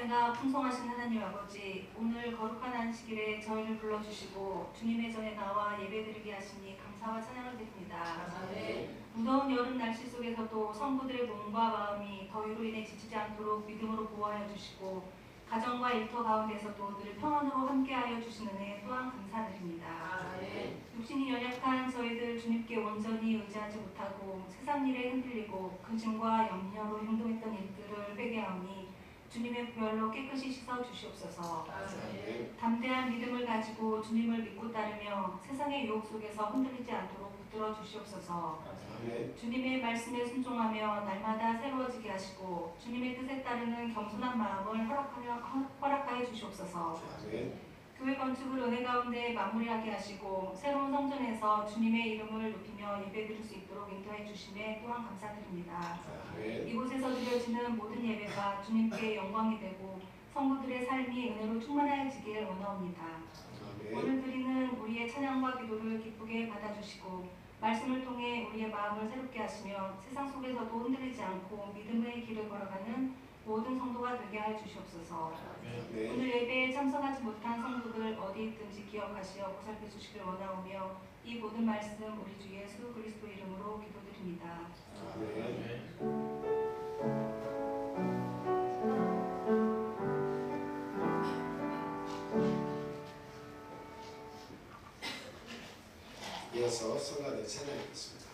은혜가 풍성하신 하나님 아버지, 오늘 거룩한 안식일에 저희를 불러주시고 주님의 전에 나와 예배드리게 하시니 감사와 찬양을 드립니다. 무더운 여름 날씨 속에서도 성도들의 몸과 마음이 더위로 인해 지치지 않도록 믿음으로 보호하여 주시고 가정과 일터 가운데서도 늘 평안으로 함께하여 주시는 은혜 또한 감사드립니다. 육신이 연약한 저희들 주님께 온전히 의지하지 못하고 세상 일에 흔들리고 근심과 염려로 행동했던 일들을 회개하오니 주님의 보혈로 깨끗이 씻어 주시옵소서. 담대한 믿음을 가지고 주님을 믿고 따르며 세상의 유혹 속에서 흔들리지 않도록 붙들어 주시옵소서. 주님의 말씀에 순종하며 날마다 새로워지게 하시고 주님의 뜻에 따르는 겸손한 마음을 허락하여 주시옵소서. 교회 건축을 은혜 가운데 마무리하게 하시고 새로운 성전에서 주님의 이름을 높이며 예배드릴 수 있도록 인도해 주심에 또한 감사드립니다. 이곳에서 드려지는 모든 예배가 주님께 영광이 되고 성도들의 삶이 은혜로 충만해지길 원하옵니다. 오늘 드리는 우리의 찬양과 기도를 기쁘게 받아주시고 말씀을 통해 우리의 마음을 새롭게 하시며 세상 속에서도 흔들리지 않고 믿음의 길을 걸어가는 모든 성도가 되게 하여 주시옵소서. 오늘 예배에 참석하지 못한 성도들 어디 있든지 기억하시어 보살펴 주시길 원하오며 이 모든 말씀 우리 주 예수 그리스도 이름으로 기도드립니다. 이어서 성가대 찬양하겠습니다.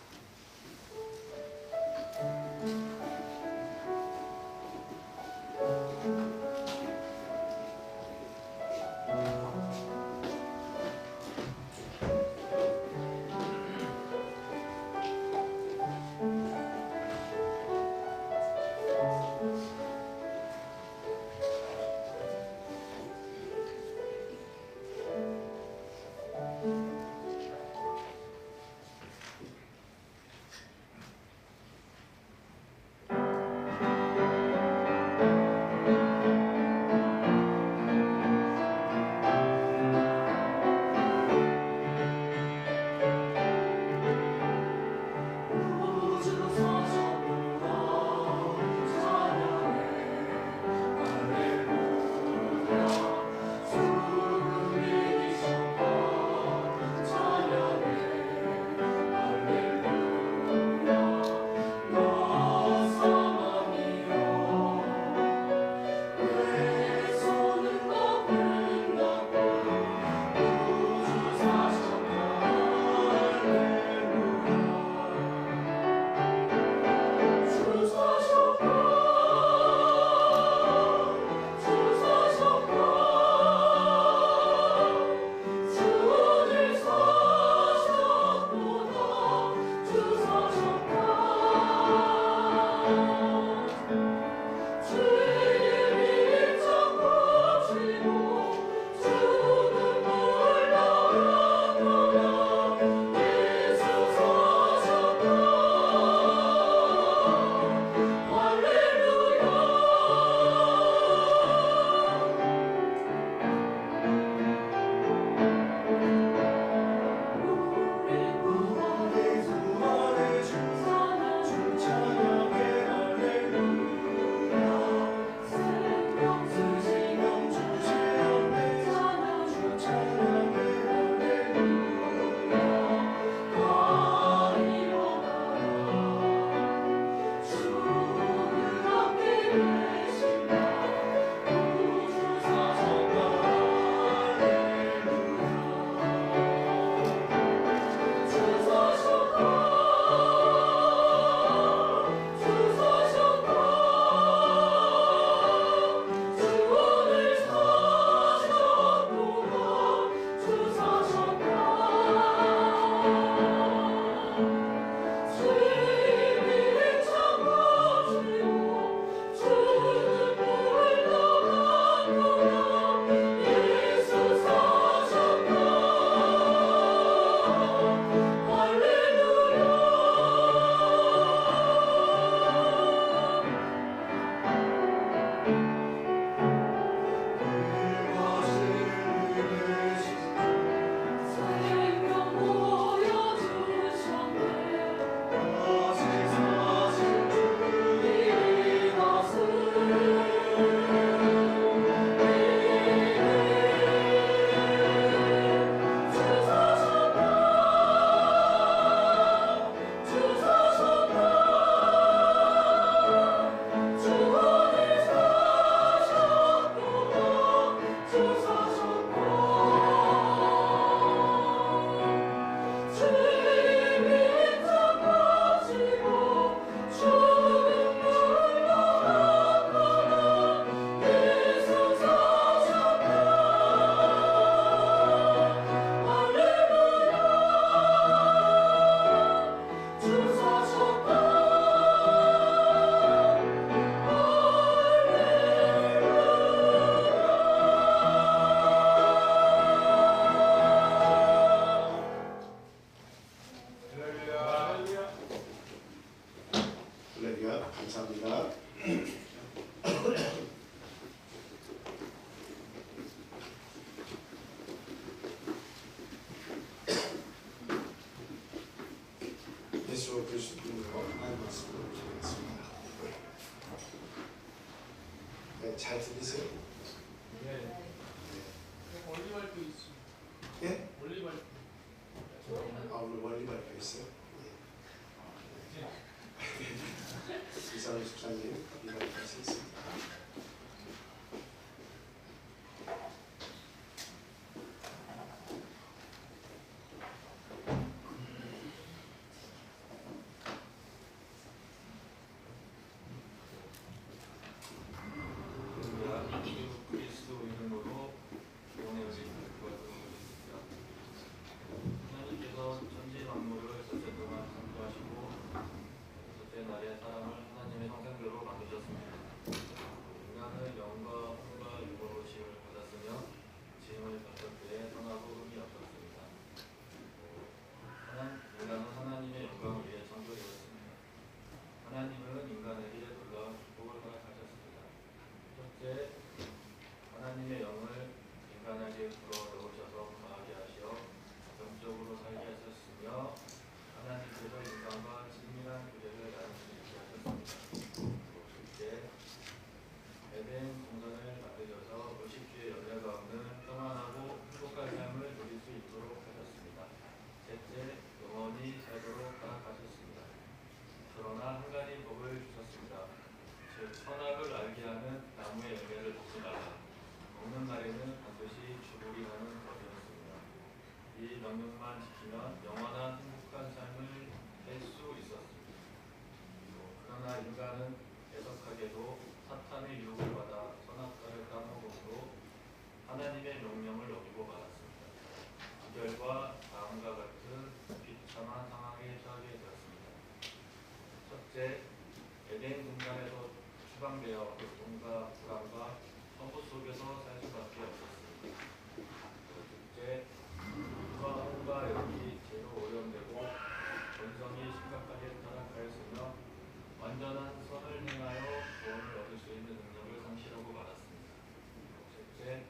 잘 들리세요? 네. 원리발표 있습니다. 예? 원리발표. 아, 오늘 원리 발표 있어요? 예. 이상훈 집사님 이발표 수 있습니다. 그리스도 이름으로 구원의 은혜를 구하드립니다. 하나님께서 천지 만물을 셋째 동안 창조하시고 셋째 날에 사람을 하나님의 형상대로 만드셨습니다. 인간은 영과 혼과 육으로 지음을 받았으며 지음을 받을 때에 선하고 흠이 없었습니다. 인간은 하나님의 영광을 위해 창조되었습니다. 하나님은 인간에게 놀라운 축복을 허락하셨습니다. 첫째, 하나님의 영을 인간에게 불어넣으셔서 거하게 하시어 영적으로 살게 하셨으며 하나님께서 인간과 친밀한 교제를 나눌 수 있게 하셨습니다. 둘째, 에덴 동산을 만드셔서 의식주의 연례가 없는 평안하고 행복한 삶을 누릴 수 있도록 하셨습니다. 셋째, 영원히 살도록 허락하셨습니다. 그러나 한 가지 법을 주셨습니다. 즉 선악을 알게 하는 나무의 열매를 먹지 말라. 먹는 날에는 반드시 죽으리 하는 것이었습니다. 이 명령만 지키면 영원한 행복한 삶을 살 수 있었습니다. 그러나 인간은 애석하게도 사탄의 유혹을 받아 선악과를 따먹음으로 하나님의 명령을 어기고 말았습니다. 그 결과 다음과 같은 비참한 상황에 처하게 되었습니다. 첫째, 에덴 동산에서 추방되어 고통과 불안과 허무 속에서 살 수밖에 없었습니다. 둘째, 물과 혼과 영이 죄로 오염되고 본성이 심각하게 타락하였으며 완전한 선을 행하여 구원을 얻을 수 있는 능력을 상실하고 말았습니다. 셋째,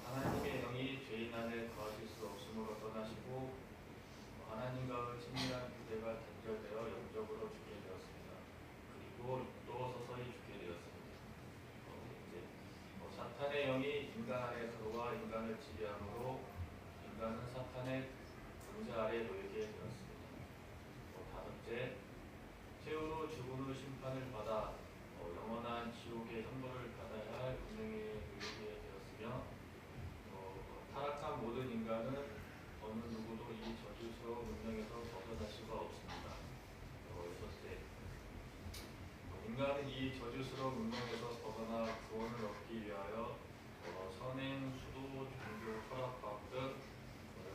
하나님의 영이 죄인 안에 거하실 수 없으므로 떠나시고 하나님과의 친밀한 교제가 단절되어 영적으로 죽게 되었습니다. 그리고 또 서서히 죽게 되었습니다. 사탄의 영이 인간 안에 들어와 인간을 지배하므로 인간은 사탄의 권세 아래 놓이게 되었습니다. 다섯째, 최후로 죽은 후 심판을 받아 영원한 지옥의 형벌을 받아야 할 운명에 놓이게 되었으며 타락한 모든 인간은 어느 누구도 이 저주스러운 운명에서 벗어날 수가 없습니다. 여섯째, 인간은 이 저주스러운 운명에서 벗어나 구원을 얻기 위하여 선행, 수도, 종교, 철학, 등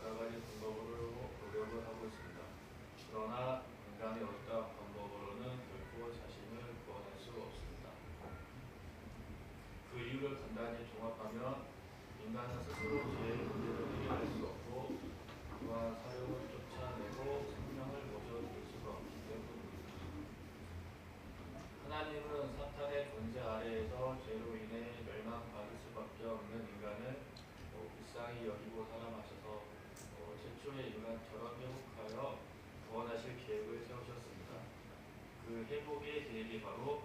여러 가지 방법으로 노력을 하고 있습니다. 그러나 인간의 어떤 방법으로는 결코 자신을 구원할 수 없습니다. 그 이유를 간단히 종합하면 인간은 스스로 죄의 문제를 해결할 수 없고 또한 사령을 쫓아내고 생명을 모셔줄 수가 없기 때문입니다. 하나님은 사탄의 권세 아래에서 죄로 인해 멸망받을 수밖에 없는 인간을 불쌍히 여기고 사랑하셔서 최초의 인간처럼 회복하여 구원하실 계획을 세우셨습니다. 그 회복의 계획이 바로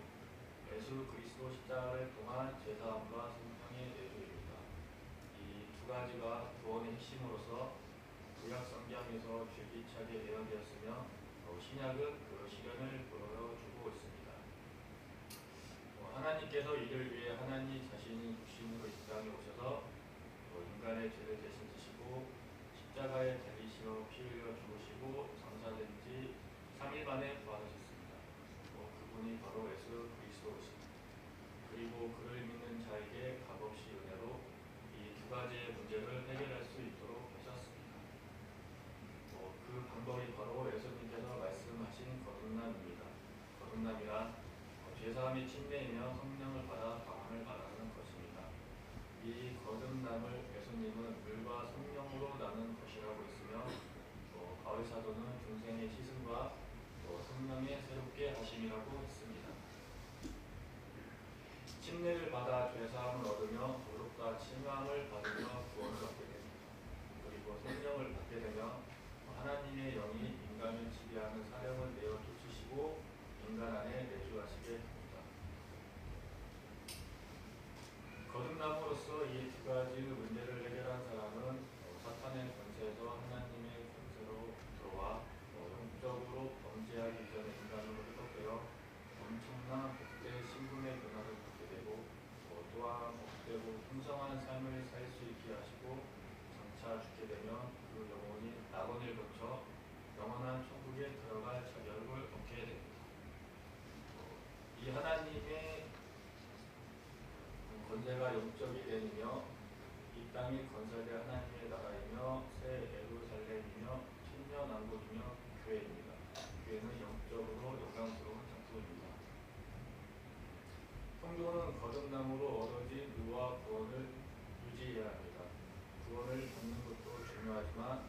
예수 그리스도 십자가를 통한 죄사함과 생명의 내주입니다. 이 두 가지가 구원의 핵심으로서 구약 성경에서 줄기차게 예언되었으며 신약은 그 실현을 보여주고 있습니다. 하나님께서 이를 위해 하나님 자신이 육신으로 이 땅에 오셔서 인간의 죄를 대신 지시고 십자가에 달리시어 피 흘려 죽으시고 장사된 지 3일 만에 부활하셨습니다. 그분이 바로 예수 그리스도이십니다. 그리고 그를 믿는 자에게 값없이 은혜로 이 두 가지의 문제를 해결할 수 있도록 하셨습니다. 그 방법이 바로 예수님께서 말씀하신 거듭남입니다. 거듭남이란 죄사함이 침례이며 성령을 받아 방황을 말하는 것입니다. 이 거듭남을 예수님은 물과 성령으로 나눈 것이라고 했으며 바울 사도는 중생의 씻음과 성령의 새롭게 하심이라고 했습니다. 침례를 받아 죄사함을 얻으며 의롭다 칭함을 받으며 구원을 얻게 됩니다. 그리고 성령을 받게 되며 하나님의 영이 인간을 지배하는 사령을 내어 쫓으시고 인간 안에 내주하시게 됩니다. 가지의 문제를 해결한 사람은 사탄의 권세에서 하나님의 권세로 들어와 영적으로 범죄하기 전에 인간으로 회복되어 엄청난 복대 신분의 변화를 받게 되고 또한 복되고 풍성한 삶을 살 수 있게 하시고 장차 죽게 되면 그 영혼이 낙원을 거쳐 영원한 천국에 들어갈 자격을 얻게 됩니다. 이 하나님의 권세가 영적이 되며 이 땅이 건설될 하나님의 나라이며 새 예루살렘이며 천년왕국이며 교회입니다. 교회는 영적으로 영광스러운 장소입니다. 성도는 거듭남으로 얻어진 의와 구원을 유지해야 합니다. 구원을 받는 것도 중요하지만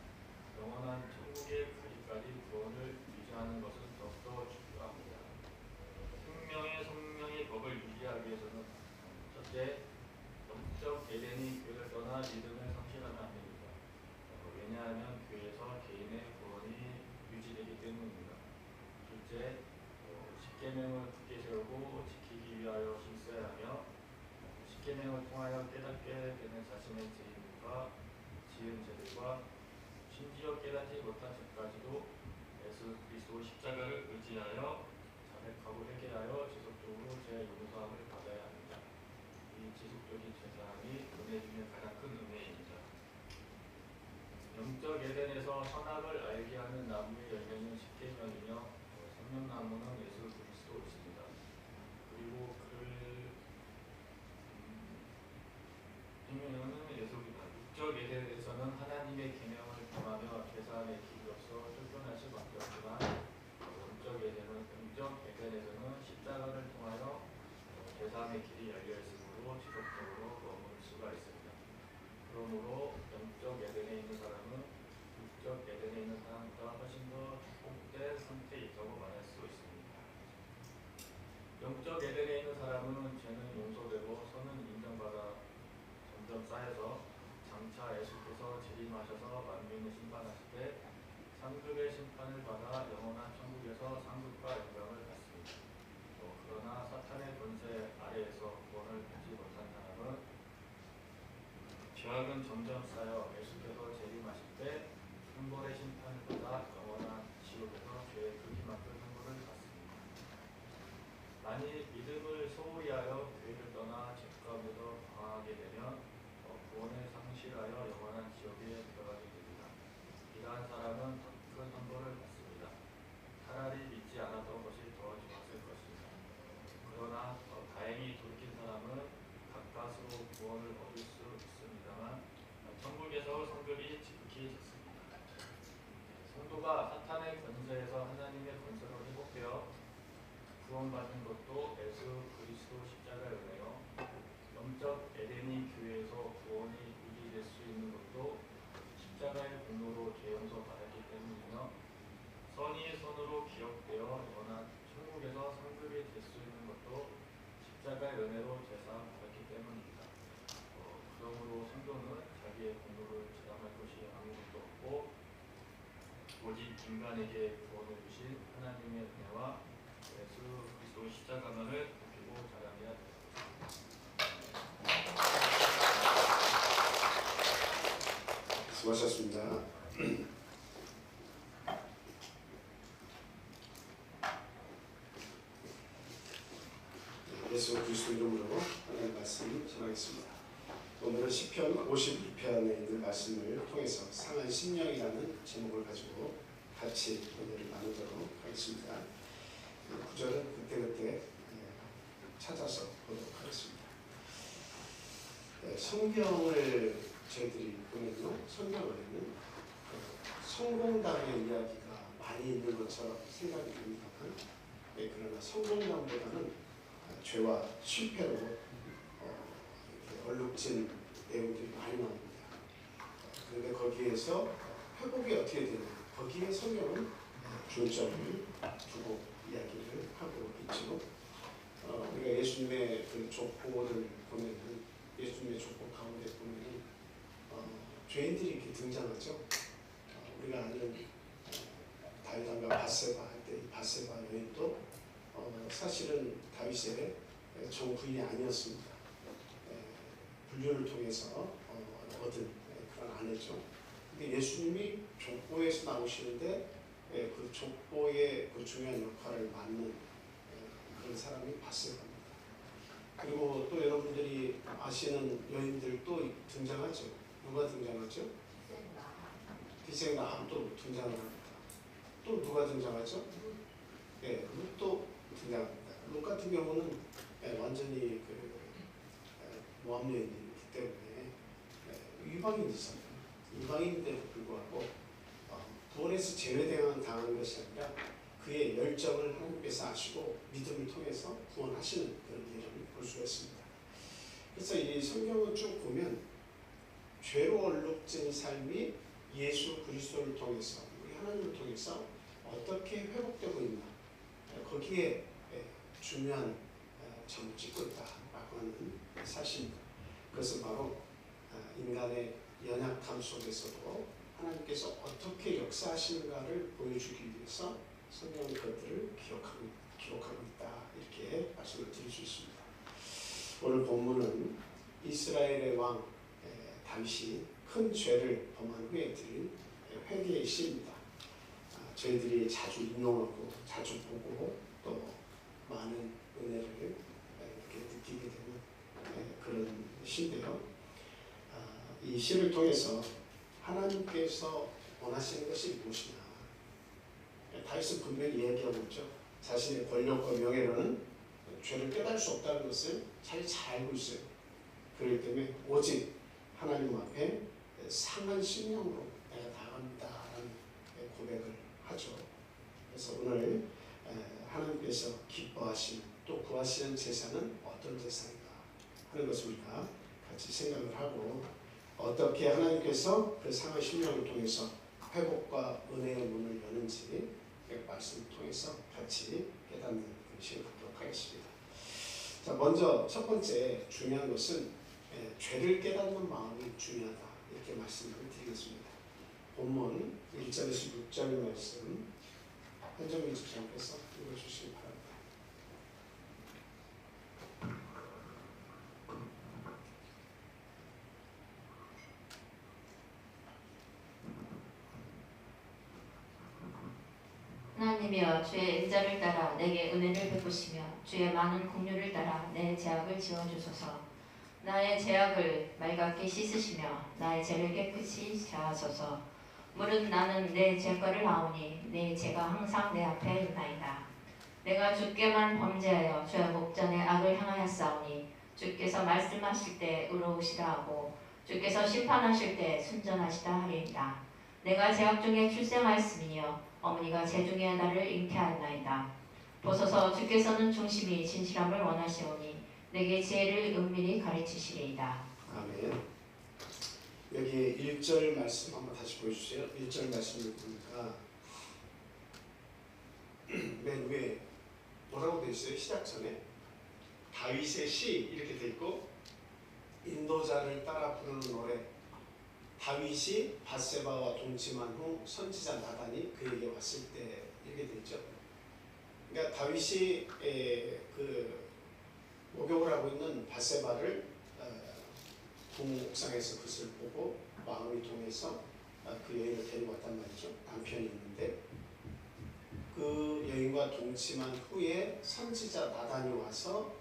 영원한 천국에 가기까지 구원을 유지하는 것은 더욱더 중요합니다. 생명의 성령의 법을 유지하기 위해서는 첫째, 영적 에덴이 교회를 떠나 믿음을 상실하면 안 됩니다. 왜냐하면 교회에서 개인의 구원이 유지되기 때문입니다. 둘째, 십계명을 굳게 세우고 지키기 위하여 힘써야 하며 십계명을 통하여 깨닫게 되는 자신의 죄인과 지은 죄들과 심지어 깨닫지 못한 죄까지도 예수 그리스도 십자가를 의지하여 자백하고 회개하여 지속적으로 죄 용서함을 받아야 합니다. 이 지속적인 죄사함이 은혜 중에 가장 큰 은혜입니다. 영적 에덴에서 선악을 알게 하는 나무의 열매는 십계명이며 생명나무는 예수 그리스도이십니다. 그리고 그를 생명은 예수입니다. 육적 에덴에서는 하나님의 계명을 범하며 죄사함의 길이 없어 쫓겨날 수밖에 없지만 영적 에덴에서는 십자가를 통하여 죄사함의 길이 열려 있으므로 지속적으로 머물 수가 있습니다. 그러므로 영적 에덴에 있는 사람은 육적 에덴에 있는 사람보다 훨씬 더 축복된 상태에 있다고 말할 수 있습니다. 영적 에덴에 있는 사람은 죄는 용서되고 선은 인정받아 점점 쌓여서 장차 예수께서 재림하셔서 만민을 심판하실 때 상급의 심판을 받아 영원한 천국에서 상급과 영광을 받습니다. 그러나 사탄의 권세 아래에서 구원을 받지 못한 사람은 죄악은 점점 쌓여 예수께서 재림하실 때 형벌의 심판을 받아 영원한 지옥에서 죄의 크기만큼 형벌을 받습니다. 만일 믿음을 소홀히 하여 교회를 떠나 죄 가운데서 방황하게 되면 구원을 상실하여 영원한 지옥에 들어가게 됩니다. 이러한 사람은 더 큰 형벌을 받습니다. 차라리 믿지 않았던 것이 더 좋았을 것입니다. 그러나 다행히 돌이킨 사람은 가까스로 구원을 얻을 수 있습니다만 천국에서 성급이 지극히 적습니다. 성도가 사탄의 권세에서 하나님의 권세로 회복되어 구원받는 것도 예수 그리스도 십자가의 은혜요. 영적 에덴이 교회에서 구원이 유지될 수 있는 것도 십자가의 공로로 죄 용서 받았기 때문이며 선이 선으로 기억되어 영원한 천국에서 상급이 될 수 있는 것도 십자가의 은혜로 제사함 받았기 때문입니다. 그러므로 성도는 자기의 공로를 자랑할 것이 아무것도 없고 오직 인간에게 구원을 주신 하나님의 은혜와 예수 그리스도 십자가만을 높이고 자랑해야 됩니다. 수고하셨습니다. 예수 그리스도 이름으로 하나님의 말씀을 전하겠습니다. 오늘은 시편 52편에 있는 말씀을 통해서 상한 심령이라는 제목을 가지고 같이 은혜를 나누도록 하겠습니다. 구절은 그때그때 찾아서 보도록 하겠습니다. 성경을 저희들이 보면요, 성경에는 성공담의 이야기가 많이 있는 것처럼 생각이 됩니다만, 그러나 성공담보다는 죄와 실패로 얼룩진 내용들이 많이 나옵니다. 그런데 거기에서 회복이 어떻게 되냐, 거기에 성경은 중점을 두고 이야기를 하고 있죠. 우리가 예수님의 그 족보를 보면은, 예수님의 족보 가운데 보면은 죄인들이 이렇게 등장하죠. 우리가 아는 다윗왕과 밧세바 할 때 이 밧세바 여인도 사실은 다윗의 정부인이 아니었습니다. 불륜을 통해서 얻은 그런 아내죠. 근데 예수님이 족보에서 나오시는데 그 족보의 그 중요한 역할을 맡는 그런 사람이 바세바입니다. 그리고 또 여러분들이 아시는 여인들 또 등장하죠. 누가 등장하죠? 디생 나함도 등장을 합니다. 또 누가 등장하죠? 네, 룻도 등장합니다. 룻 같은 경우는 완전히 그 모함 여인이기 때문에 이방인이잖아요. 이방인인데도 불구하고 구원에서 제외당하는 것이 아니라 그의 열정을 하나님께서 아시고 믿음을 통해서 구원하시는 그런 일을 볼 수가 있습니다. 그래서 이 성경을 쭉 보면 죄로 얼룩진 삶이 예수 그리스도를 통해서 우리 하나님을 통해서 어떻게 회복되고 있나 거기에 중요한 점을 찍고 있다라고 하는 사실입니다. 그것은 바로 인간의 연약함 속에서도 하나님께서 어떻게 역사하시는가를 보여주기 위해서 성경은 그것들을 기록하고 있다 이렇게 말씀을 드릴 수 있습니다. 오늘 본문은 이스라엘의 왕 다윗이 큰 죄를 범한 후에 드린 회개의 시입니다. 저희들이 자주 인용하고 자주 보고 또 많은 은혜를 이렇게 느끼게 되는 그런 시인데요. 이 시를 통해서 하나님께서 원하시는 것이 무엇이냐. 다윗은 분명히 이야기하고 있죠. 자신의 권력과 명예로는 죄를 깨달을 수 없다는 것을 잘 알고 있어요. 그렇기 때문에 오직 하나님 앞에 상한 심령으로 내가 나아갑니다라는 고백을 하죠. 그래서 오늘 하나님께서 기뻐하시는 또 구하시는 제사는 어떤 제사인가 하는 것을 우리가 같이 생각을 하고 어떻게 하나님께서 그 상한 심령을 통해서 회복과 은혜의 문을 여는지 말씀을 통해서 같이 깨닫는 시간을 갖도록 하겠습니다. 자, 먼저 첫 번째 중요한 것은 죄를 깨닫는 마음이 중요하다 이렇게 말씀을 드리겠습니다. 본문 1절에서 6절 말씀 한정민 집사님께서 읽어주시기 바랍니다. 하나님이여 주의 인자를 따라 내게 은혜를 베푸시며 주의 많은 긍휼을 따라 내 죄악을 지워주소서. 나의 죄악을 맑게 씻으시며 나의 죄를 깨끗이 제하소서. 무릇 나는 내 죄과를 아오니 내 죄가 항상 내 앞에 있나이다. 내가 주께만 범죄하여 주의 목전에 악을 행하였사오니 주께서 말씀하실 때 의로우시다 하고 주께서 심판하실 때 순전하시다 하리이다. 내가 죄악 중에 출생하였으며 어머니가 재중에 나를 잉태하였나이다. 보소서 주께서는 중심이 진실함을 원하시오니 내게 지혜를 은밀히 가르치시리이다. 아멘. 여기 1절 말씀 한번 다시 보여주세요. 1절 말씀을 보니까 맨 위에 뭐라고 되어 있어요? 시작 전에 다윗의 시 이렇게 되어 있고 인도자를 따라 부르는 노래 다윗이 밧세바와 동침한 후 선지자 나단이 그에게 왔을 때 이렇게 되어 있죠. 그러니까 다윗이 그 목욕을 하고 있는 밧세바를 동옥상에서 그것을 보고 마음이 통해서 그 여인을 데리고 왔단 말이죠. 남편이 있는데 그 여인과 동침한 후에 선지자 나단이 와서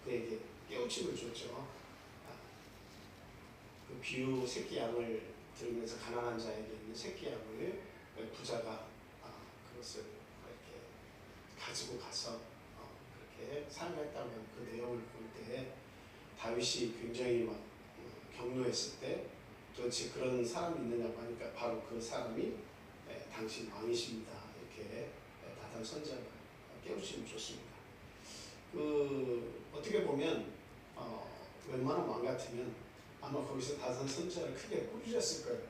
그에게 깨우침을 줬죠. 그 비유 새끼 양을 들으면서 가난한 자에게 있는 새끼 양을 부자가 그것을 이렇게 가지고 가서 그렇게 사용했다고 하는 그 내용을 볼 때 다윗이 굉장히 막 격노했을 때 도대체 그런 사람이 있느냐고 하니까 바로 그 사람이 당신 왕이십니다. 이렇게 나단 선지자가 깨우침을 줬습니다. 그 어떻게 보면 웬만한 왕 같으면 아마 거기서 나단 선지자를 크게 꾸짖었을 거예요.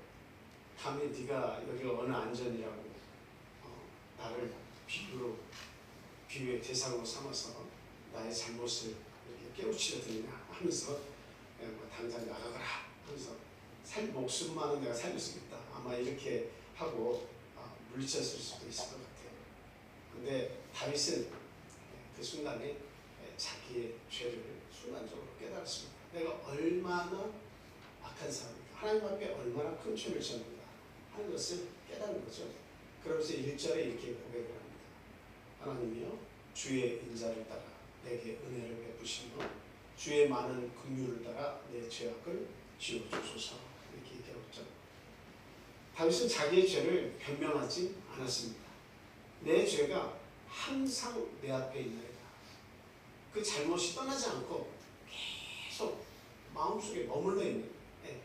감히 네가 여기가 어느 안전이라고 나를 비유의 대상으로 삼아서 나의 잘못을 이렇게 깨우치려 드리냐 하면서 당장 나가거라 하면서 목숨만은 내가 살릴 수 있다. 아마 이렇게 하고 물리쳤을 수도 있을 것 같아요. 근데 다윗은 그 순간에 자기의 죄를 순간적으로 깨달았습니다. 내가 얼마나 악한 사람인가, 하나님 앞에 얼마나 큰 죄를 졌는가 하는 것을 깨닫는 거죠. 그러면서 1절에 이렇게 고백을 합니다. 하나님이여 주의 인자를 따라 내게 은혜를 베푸시며 주의 많은 긍휼을 따라 내 죄악을 지워주소서 이렇게 얘기하고 있죠. 다윗은 자기의 죄를 변명하지 않았습니다. 내 죄가 항상 내 앞에 있나이다. 그 잘못이 떠나지 않고 계속 마음속에 머물러 있는 거예요.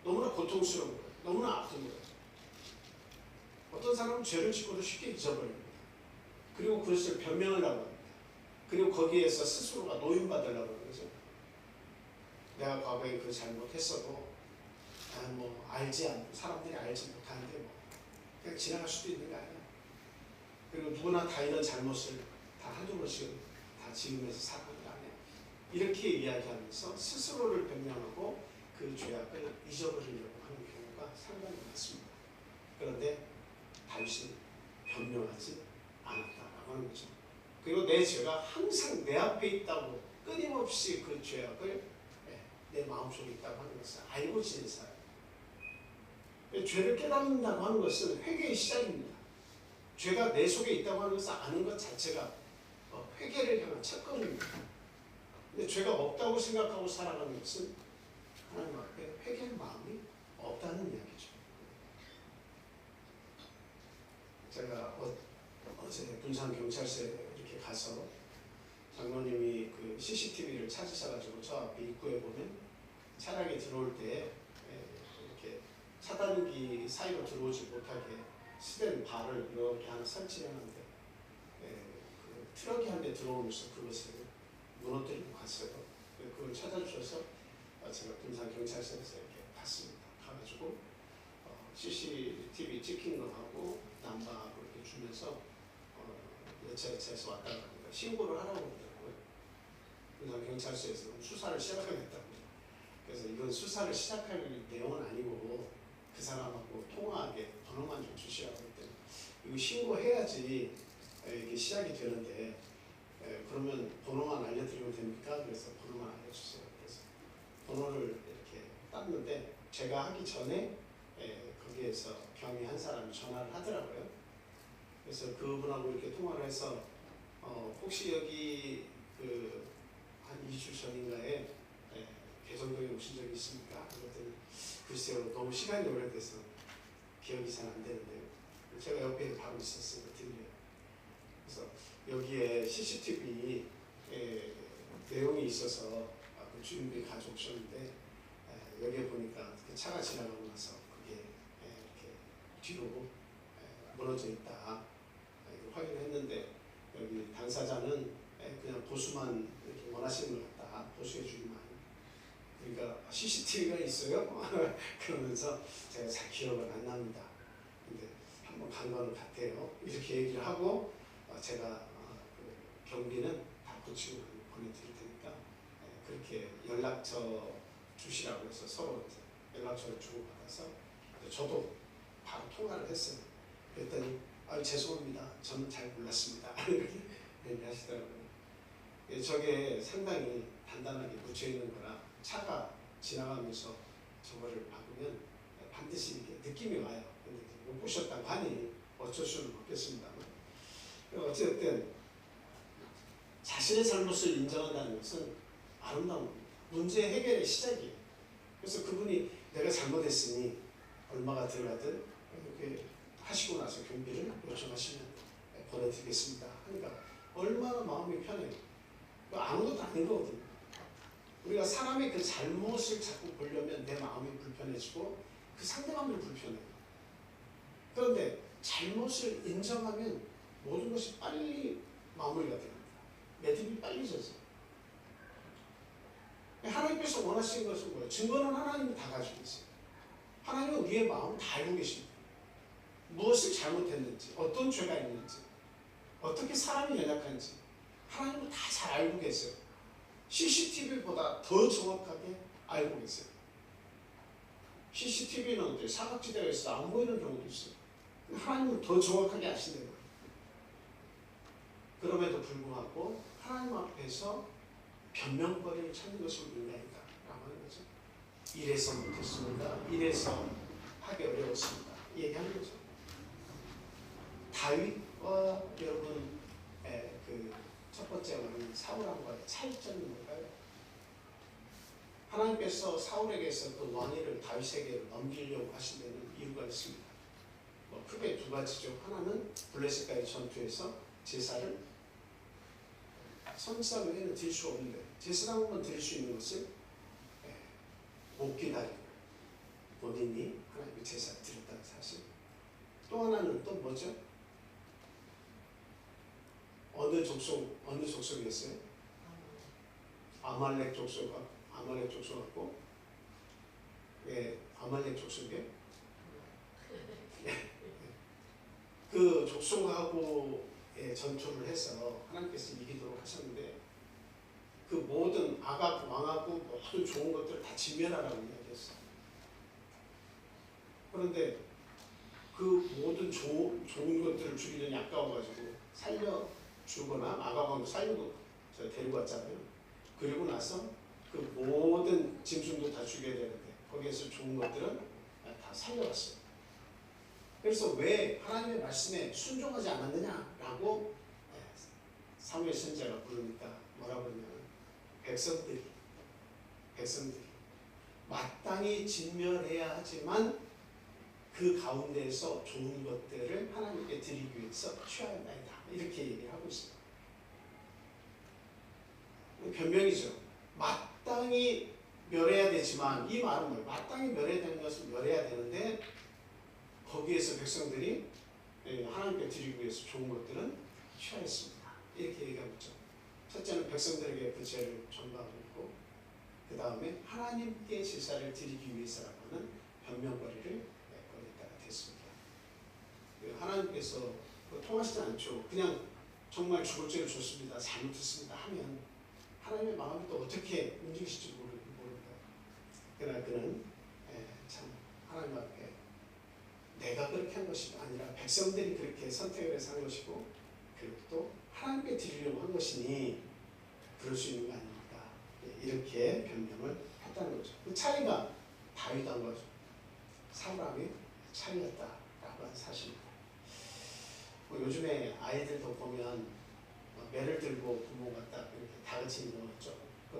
너무나 고통스러운 거예요. 너무나 아픈 거예요. 어떤 사람은 죄를 짓고도 쉽게 잊어버립니다. 그리고 그것을 변명하려고 합니다. 그리고 거기에서 스스로가 노인받으려고 하는 거죠. 내가 과거에 그 잘못했어도 뭐 알지 않고 사람들이 알지 못하는데 뭐 그냥 지나갈 수도 있는 거 아니야. 그리고 누구나 다 이런 잘못을 다 한두 번씩은 다 지으면서 살아가는 거 아니야. 이렇게 이야기하면서 스스로를 변명하고 그 죄악을 잊어버리려고 하는 경우가 상당히 많습니다. 그런데 다윗은 변명하지 않았다라고 하는 거죠. 그리고 내 죄가 항상 내 앞에 있다고 끊임없이 그 죄악을 내 마음속에 있다고 하는 것을 알고 지낸 사람. 죄를 깨닫는다고 하는 것은 회개의 시작입니다. 죄가 내 속에 있다고 하는 것을 아는 것 자체가 회개를 향한 첫걸음입니다. 근데 죄가 없다고 생각하고 살아가는 것은 하나님 앞에 회개의 마음이 없다는 이야기죠. 제가 어제 분산경찰서에 이렇게 가서 장로님이 그 CCTV를 찾으셔가지고 저 앞에 입구에 보면 차량이 들어올 때 이렇게 차단기 사이로 들어오지 못하게 스댄 발을 이렇게 하나 설치해놨는데 그 트럭이 한 대 들어오면서 그것을 무너뜨리고 갔어요. 그걸 찾아주셔서 제가 분산경찰서에서 이렇게 갔습니다. 가가지고 CCTV 찍힌 거 하고 남바로 이렇게 주면서 여차여차해서 왔다 가니까 신고를 하라고 그러더라고요. 그래서 경찰서에서 수사를 시작하겠다고. 그래서 이건 수사를 시작할 내용은 아니고 그 사람하고 통화하게 번호만 좀 주시라고 했더니 이거 신고해야지 이게 시작이 되는데 그러면 번호만 알려드리면 됩니까? 그래서 번호만 알려주세요. 그래서 번호를 이렇게 땄는데 제가 하기 전에 거기에서 경위 한 사람이 전화를 하더라고요. 그래서 그분하고 이렇게 통화를 해서 혹시 여기 그 한 2주 전인가에 개정동에 오신 적이 있습니까? 그랬더니 글쎄요 너무 시간이 오래돼서 기억이 잘 안 되는데요. 제가 옆에 바로 있었으니까 들려요. 그래서 여기에 CCTV 내용이 있어서 그 주인분이 가져오셨는데 여기에 보니까 그 차가 지나가고 나서 그게 이렇게 뒤로 무너져 있다 확인했는데 여기 당사자는 그냥 보수만 이렇게 원하시는 것 같다. 보수해 주기만. 그러니까 CCTV가 있어요? 그러면서 제가 잘 기억은 안 납니다. 근데 한번 간 거는 같아요. 이렇게 얘기를 하고 제가 그 경비는 다 고치고 보내드릴 테니까 그렇게 연락처 주시라고 해서 서로 연락처를 주고받아서 저도 바로 통화를 했어요. 그랬더니 죄송합니다. 저는 잘 몰랐습니다. 이렇게 얘기하시더라고요. 저게 상당히 단단하게 묻혀있는 거라 차가 지나가면서 저거를 박으면 반드시 이렇게 느낌이 와요. 근데 못 보셨다고 하니 어쩔 수는 없겠습니다만. 어쨌든 자신의 잘못을 인정한다는 것은 아름다운 겁니다. 문제 해결의 시작이에요. 그래서 그분이 내가 잘못했으니 얼마가 들어가든 이렇게 하시고 나서 경비를 요청하시면 보내드리겠습니다. 그러니까 얼마나 마음이 편해요. 아무것도 아닌 거거든요. 우리가 사람의 그 잘못을 자꾸 보려면 내 마음이 불편해지고 그 상대방도 불편해요. 그런데 잘못을 인정하면 모든 것이 빨리 마무리가 됩니다. 매듭이 빨리 져서. 하나님께서 원하시는 것은 뭐예요? 증거는 하나님이 다 가지고 있어요. 하나님은 우리의 마음을 다 알고 계십니다. 무엇을 잘못했는지, 어떤 죄가 있는지, 어떻게 사람이 연약한지 하나님은 다 잘 알고 계세요. CCTV보다 더 정확하게 알고 계세요. CCTV는 사각지대가 있어서 안 보이는 경우도 있어요. 하나님은 더 정확하게 아시는 거예요. 그럼에도 불구하고 하나님 앞에서 변명거리를 찾는 것이 인간이다 라고 하는 거죠. 이래서 못했습니다. 이래서 하기 어려웠습니다. 얘기하는 거죠. 다윗과 여러분 그 첫 번째 왕인 사울왕과의 차이점이 뭘까요? 하나님께서 사울에게서 그 왕위를 다윗에게 넘기려고 하신 데는 이유가 있습니다. 뭐 크게 두 가지죠. 하나는 블레셋과의 전투에서 제사를 선지자 외에는 드릴 수 없는데 제사장 한번 드릴 수 있는 것을 못 기다리고 본인이 하나님의 제사를 드렸다는 사실. 또 하나는 또 뭐죠? 어느 족속이었어요? 아말렉 족속하고 왜 아말렉 족속이에요? 그 족속하고의 전투를 해서 하나님께서 이기도록 하셨는데 그 모든 아각 왕하고 모든 좋은 것들을 다 진멸하라고 이야기했어요. 그런데 그 모든 좋은 것들을 죽이려니 아까워가지고 살려주거나 아각 왕도 살려고 데리고 왔잖아요. 그리고 나서 그 모든 짐승도 다 죽여야 되는데 거기에서 좋은 것들은 다 살려왔어요. 그래서 왜 하나님의 말씀에 순종하지 않았느냐라고 사무엘 선지자가 부르니까 뭐라고 그러냐면 백성들이 마땅히 진멸해야 하지만 그 가운데에서 좋은 것들을 하나님께 드리기 위해서 취하였나이다. 이렇게 얘기를 하고 있습니다. 변명이죠. 마땅히 멸해야 되지만 이 말은 뭐예요? 마땅히 멸해야 되는 것은 멸해야 되는데 거기에서 백성들이 하나님께 드리기 위해서 좋은 것들은 취하였습니다. 이렇게 얘기하고 있죠. 첫째는 백성들에게 그 죄를 전가하고 있고 그 다음에 하나님께 제사를 드리기 위해서라고 하는 변명거리를 거기다가 됐습니다. 하나님께서 통하시지 않죠. 그냥 정말 죽을 죄를 줬습니다. 잘못했습니다 하면 하나님의 마음이 또 어떻게 움직이실지 모릅니다. 그러나 그는 참 하나님 앞에 내가 그렇게 한 것이 아니라 백성들이 그렇게 선택을 해서 한 것이고 그리고 또 하나님께 드리려고 한 것이니 그럴 수 있는 거 아닙니까? 이렇게 변명을 했다는 거죠. 그 차이가 다윗한 거죠. 사울왕의 차이였다라고 하는 사실입니다. 요즘에 아이들도 보면 매를 들고 부모가 딱 이렇게 다그치는 거 있죠.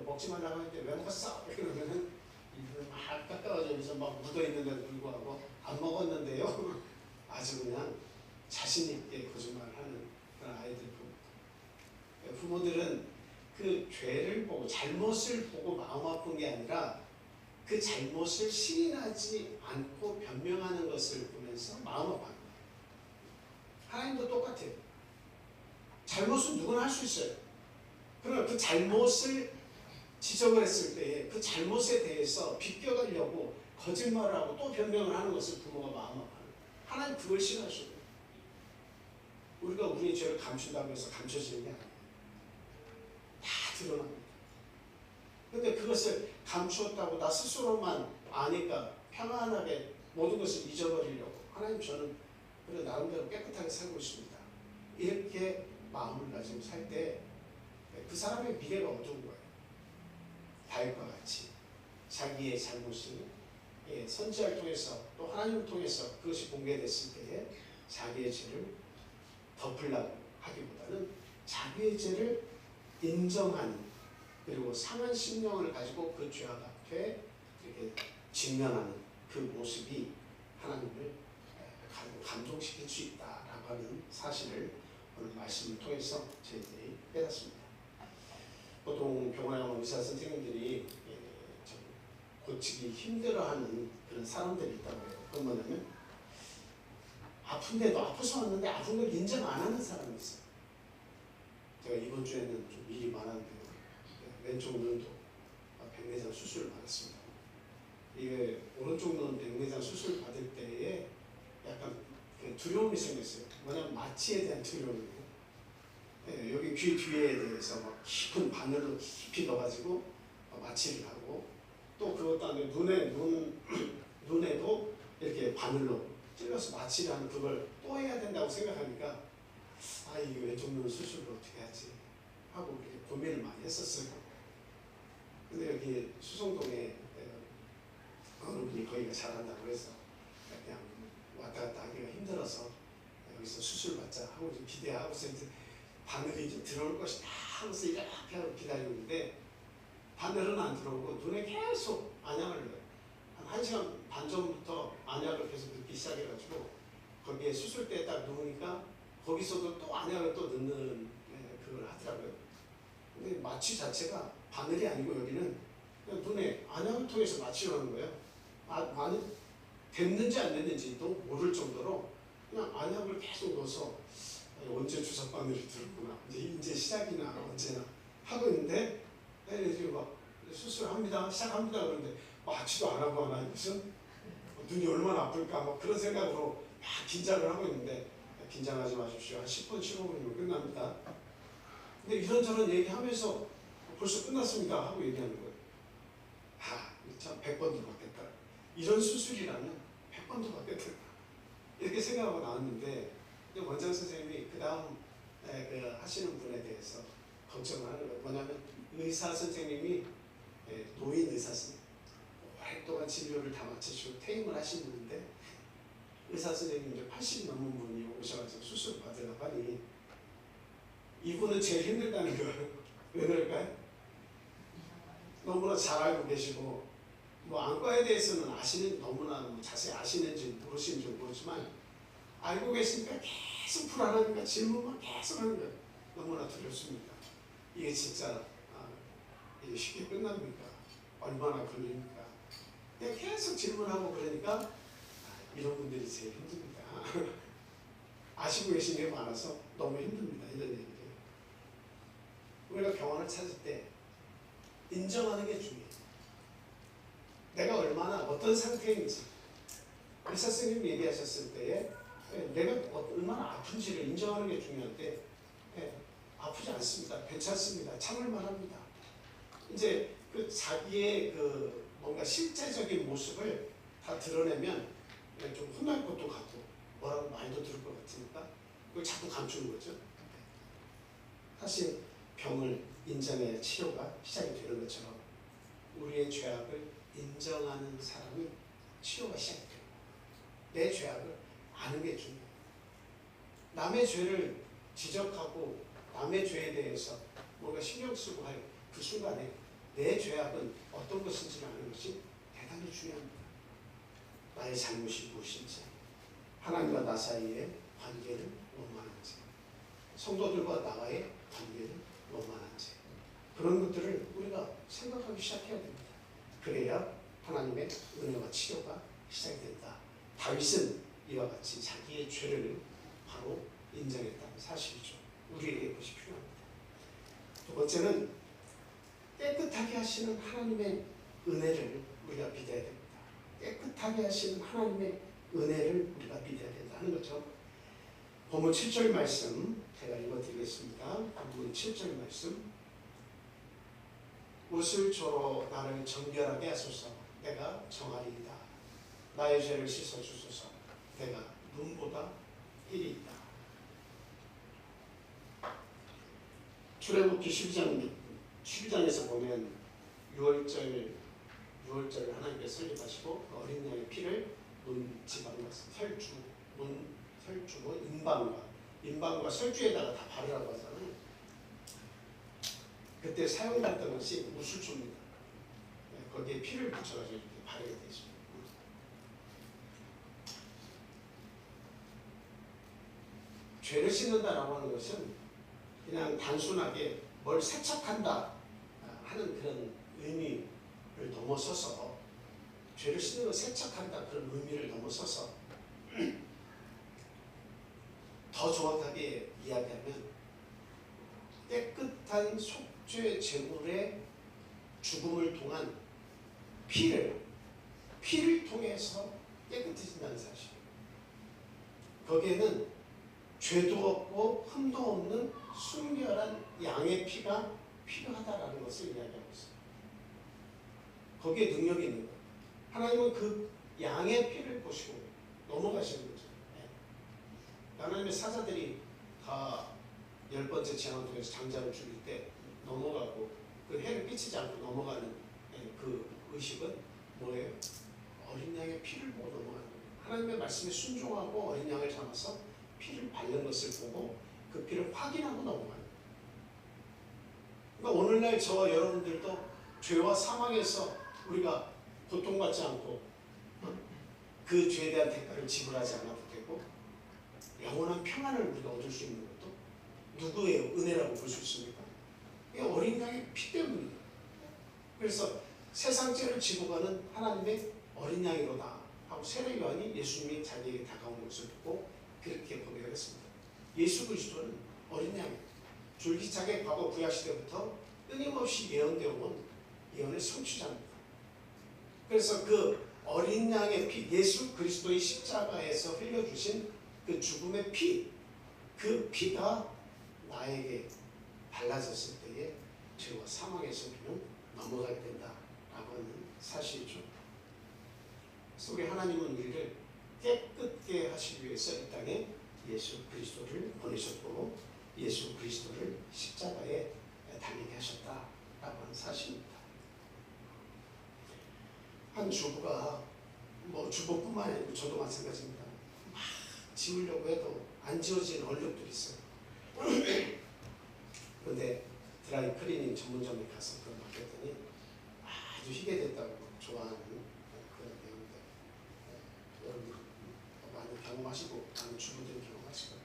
먹지 말라고 하는데 왜 먹었어? 그러면은 입을 막 깎아가지고 막 묻어있는데도 불구하고 안 먹었는데요. 아주 그냥 자신있게 거짓말하는 그런 아이들 봅니다. 부모들은 그 죄를 보고 잘못을 보고 마음 아픈 게 아니라 그 잘못을 시인하지 않고 변명하는 것을 보면서 마음 아파요. 하나님도 똑같아요. 잘못은 누구나 할 수 있어요. 그러나 그 잘못을 지적을 했을 때에 그 잘못에 대해서 비껴가려고 거짓말을 하고 또 변명을 하는 것을 부모가 마음 아파요. 하나님 그걸 싫어하셔요. 우리가 우리의 죄를 감춘다고 해서 감춰지는 게 아니에요. 다 드러납니다. 그런데 그것을 감추었다고 나 스스로만 아니까 평안하게 모든 것을 잊어버리려고 하나님 저는 그래 나름대로 깨끗하게 살고 있습니다. 이렇게 마음을 가지고 살 때 그 사람의 미래가 어두운 거예요. 다윗과 같이 자기의 잘못을 선지자를 통해서 또 하나님을 통해서 그것이 공개됐을 때에 자기의 죄를 덮으려고 하기보다는 자기의 죄를 인정하는 그리고 상한 심령을 가지고 그 죄악 앞에 이렇게 직면하는 그 모습이 하나님을 감동시킬 수 있다라고 하는 사실을 오늘 말씀을 통해서 저희들이 깨닫습니다. 보통 병원에 오는 의사 선생님들이 고치기 힘들어하는 그런 사람들이 있다고 해요. 그건 뭐냐면 아픈데도 아파서 왔는데 아픈 걸 인정 안 하는 사람이 있어요. 제가 이번 주에는 좀 일이 많았는데요. 왼쪽 눈도 백내장 수술을 받았습니다. 이게 오른쪽 눈 백내장 수술 받을 때에 약간 두려움이 생겼어요. 뭐냐면 마취에 대한 두려움이에요. 여기 귀 뒤에 대해서 막 깊은 바늘로 깊이 넣어가지고 마취를 하고 또 그것도 아니고 눈에도 이렇게 바늘로 찔러서 마취를 하는 그걸 또 해야 된다고 생각하니까 아 이거 왼쪽 눈 수술을 어떻게 하지 하고 이렇게 고민을 많이 했었어요. 근데 여기 수성동에 어느 분이 거기가 잘한다고 해서 그냥 왔다 갔다 하기가 힘들어서 여기서 수술 받자 하고 좀 기대하고서 이제 바늘이 좀 들어올 것이다 하고서 이렇게 하고 기다리고 있는데 바늘은 안 들어오고 눈에 계속 안약을 넣어요. 한 1시간 반 전부터 안약을 계속 넣기 시작해가지고 거기에 수술대에 딱 누우니까 거기서도 또 안약을 또 넣는 그걸 하더라고요. 근데 마취 자체가 바늘이 아니고 여기는 그냥 눈에 안약을 통해서 마취를 하는 거예요. 많이 됐는지 안 됐는지도 모를 정도로 그냥 안약을 계속 넣어서 언제 주사 바늘이 들었구나 이제 시작이나 언제나 하고 있는데 지금 막 수술합니다 시작합니다 그러는데 마취도 안 하고 하나 무슨 눈이 얼마나 아플까 막 그런 생각으로 막 긴장을 하고 있는데 긴장하지 마십시오. 한 10분 15분이면 끝납니다. 근데 이런저런 얘기하면서 벌써 끝났습니다 하고 얘기하는 거예요. 참 100번도 받겠다. 이런 수술이라면 100번도 받겠다. 이렇게 생각하고 나왔는데 원장 선생님이 그 다음 하시는 분에 대해서 걱정을 하는 거예요. 뭐냐면 의사 선생님이 노인 의사 선생님 오랫동안 진료를 다 마치시고 퇴임을 하신 분인데 의사 선생님 이제 80 넘은 분이 오셔가지고 수술 받으려고 하니 이분은 제일 힘들다는 거예요. 왜 그럴까요? 너무나 잘 알고 계시고 뭐 안과에 대해서는 너무나 자세히 아시는지 모르시는지 모르지만 알고 계시니까 계속 불안하니까 질문만 계속 하는 거예요. 너무나 두렵습니다. 이게 진짜 이게 쉽게 끝납니까? 얼마나 걸립니까? 그냥 계속 질문하고 그러니까 이런 분들이 제일 힘듭니다. 아시고 계신 게 많아서 너무 힘듭니다. 이런 얘기를. 우리가 병원을 찾을 때 인정하는 게 중요해요. 내가 얼마나 어떤 상태인지 의사 선생님이 얘기하셨을 때에 내가 얼마나 아픈지를 인정하는 게 중요한데 아프지 않습니다. 괜찮습니다. 참을 만합니다. 이제 그 자기의 그 뭔가 실제적인 모습을 다 드러내면 좀 혼날 것도 같고 뭐라고 많이도 들을 것 같으니까 그걸 자꾸 감추는 거죠. 사실 병을 인정해야 치료가 시작이 되는 것처럼 우리의 죄악을 인정하는 사람이 치료가 시작이 돼요. 내 죄악을 아는 게 중요해요. 남의 죄를 지적하고 남의 죄에 대해서 뭔가 신경 쓰고 할 그 순간에 내 죄악은 어떤 것인지를 아는 것이 대단히 중요합니다. 나의 잘못이 무엇인지, 하나님과 나 사이의 관계를 원만한지, 성도들과 나와의 관계를 원만한지, 그런 것들을 우리가 생각하기 시작해야 됩니다. 그래야 하나님의 은혜와 치료가 시작이 된다. 다윗은 이와 같이 자기의 죄를 바로 인정했다는 사실이죠. 우리에게 그것이 필요합니다. 두 번째는 깨끗하게 하시는 하나님의 은혜를 우리가 믿어야 됩니다. 깨끗하게 하시는 하나님의 은혜를 우리가 믿어야 된다는 거죠. 본문 7절 말씀 제가 읽어드리겠습니다. 본문 7절 말씀. 옷을 조로 나를 정결하게 하소서. 내가 정하리이다. 나의 죄를 씻어주소서. 내가 눈보다 힐이 있다. 출애굽기 12장에서 보면 6월절 하나님께 설립하시고 어린 양의 피를 논지방과 설주, 인방과 설주에다가 다 바르라고 하잖아요. 그때 사용됐던 것이 무술주입니다. 거기에 피를 붙여가지고 이렇게 바르게 되어 있습니다. 죄를 씻는다라고 하는 것은 그냥 단순하게 뭘 세척한다 하는 그런 의미를 넘어서서, 죄를 씻는 걸 세척한다 그런 의미를 넘어서서 더 정확하게 이야기하면 깨끗한 속죄 제물의 죽음을 통한 피를 통해서 깨끗해진다는 사실이에요. 거기에는 죄도 없고 흠도 없는 순결한 양의 피가 필요하다라는 것을 이야기하고 있습니다. 거기에 능력이 있는 거예요. 하나님은 그 양의 피를 보시고 넘어가시는 거죠. 하나님의 사자들이 다 10번째 재앙통에서 장자를 죽일 때 넘어가고 그 해를 끼치지 않고 넘어가는 그 의식은 뭐예요? 어린 양의 피를 보고 넘어가는 거예요. 하나님의 말씀에 순종하고 어린 양을 잡아서 피를 바른 것을 보고 그 피를 확인하고 넘어가는 거예요. 그러니까 오늘날 저와 여러분들도 죄와 사망에서 우리가 고통받지 않고 그 죄에 대한 대가를 지불하지 않아도 되고 영원한 평안을 우리가 얻을 수 있는 것도 누구의 은혜라고 볼 수 있습니까? 이게 어린 양의 피 때문이에요. 그래서 세상 죄를 지고 가는 하나님의 어린 양이로다 하고 세례 요한이 예수님이 자기에게 다가오는 것을 보고 그렇게 고백을 했습니다. 예수 그리스도는 어린 양이에요. 줄기차게 과거 구약시대부터 끊임없이 예언되어 온 예언의 성취자입니다. 그래서 그 어린 양의 피, 예수 그리스도의 십자가에서 흘려주신 그 죽음의 피, 그 피가 나에게 발라졌을 때에 죄와 사망에서 우리는 넘어가게 된다라고 하는 사실이죠. 그래서 우리 하나님은 우리를 깨끗게 하시기 위해서 이 땅에 예수 그리스도를 보내셨고 예수 그리스도를 십자가에 달리게 하셨다라고 하는 사실입니다. 한 주부가 주부뿐만 아니고 저도 마찬가지입니다. 막 지우려고 해도 안 지워지는 얼룩들이 있어요. 그런데 드라이 클리닝 전문점에 가서 그걸 맡겼더니 아주 희게 됐다고 좋아하는 그런 내용인데 여러분 많이 경험하시고 많은 주부들이 경험하시고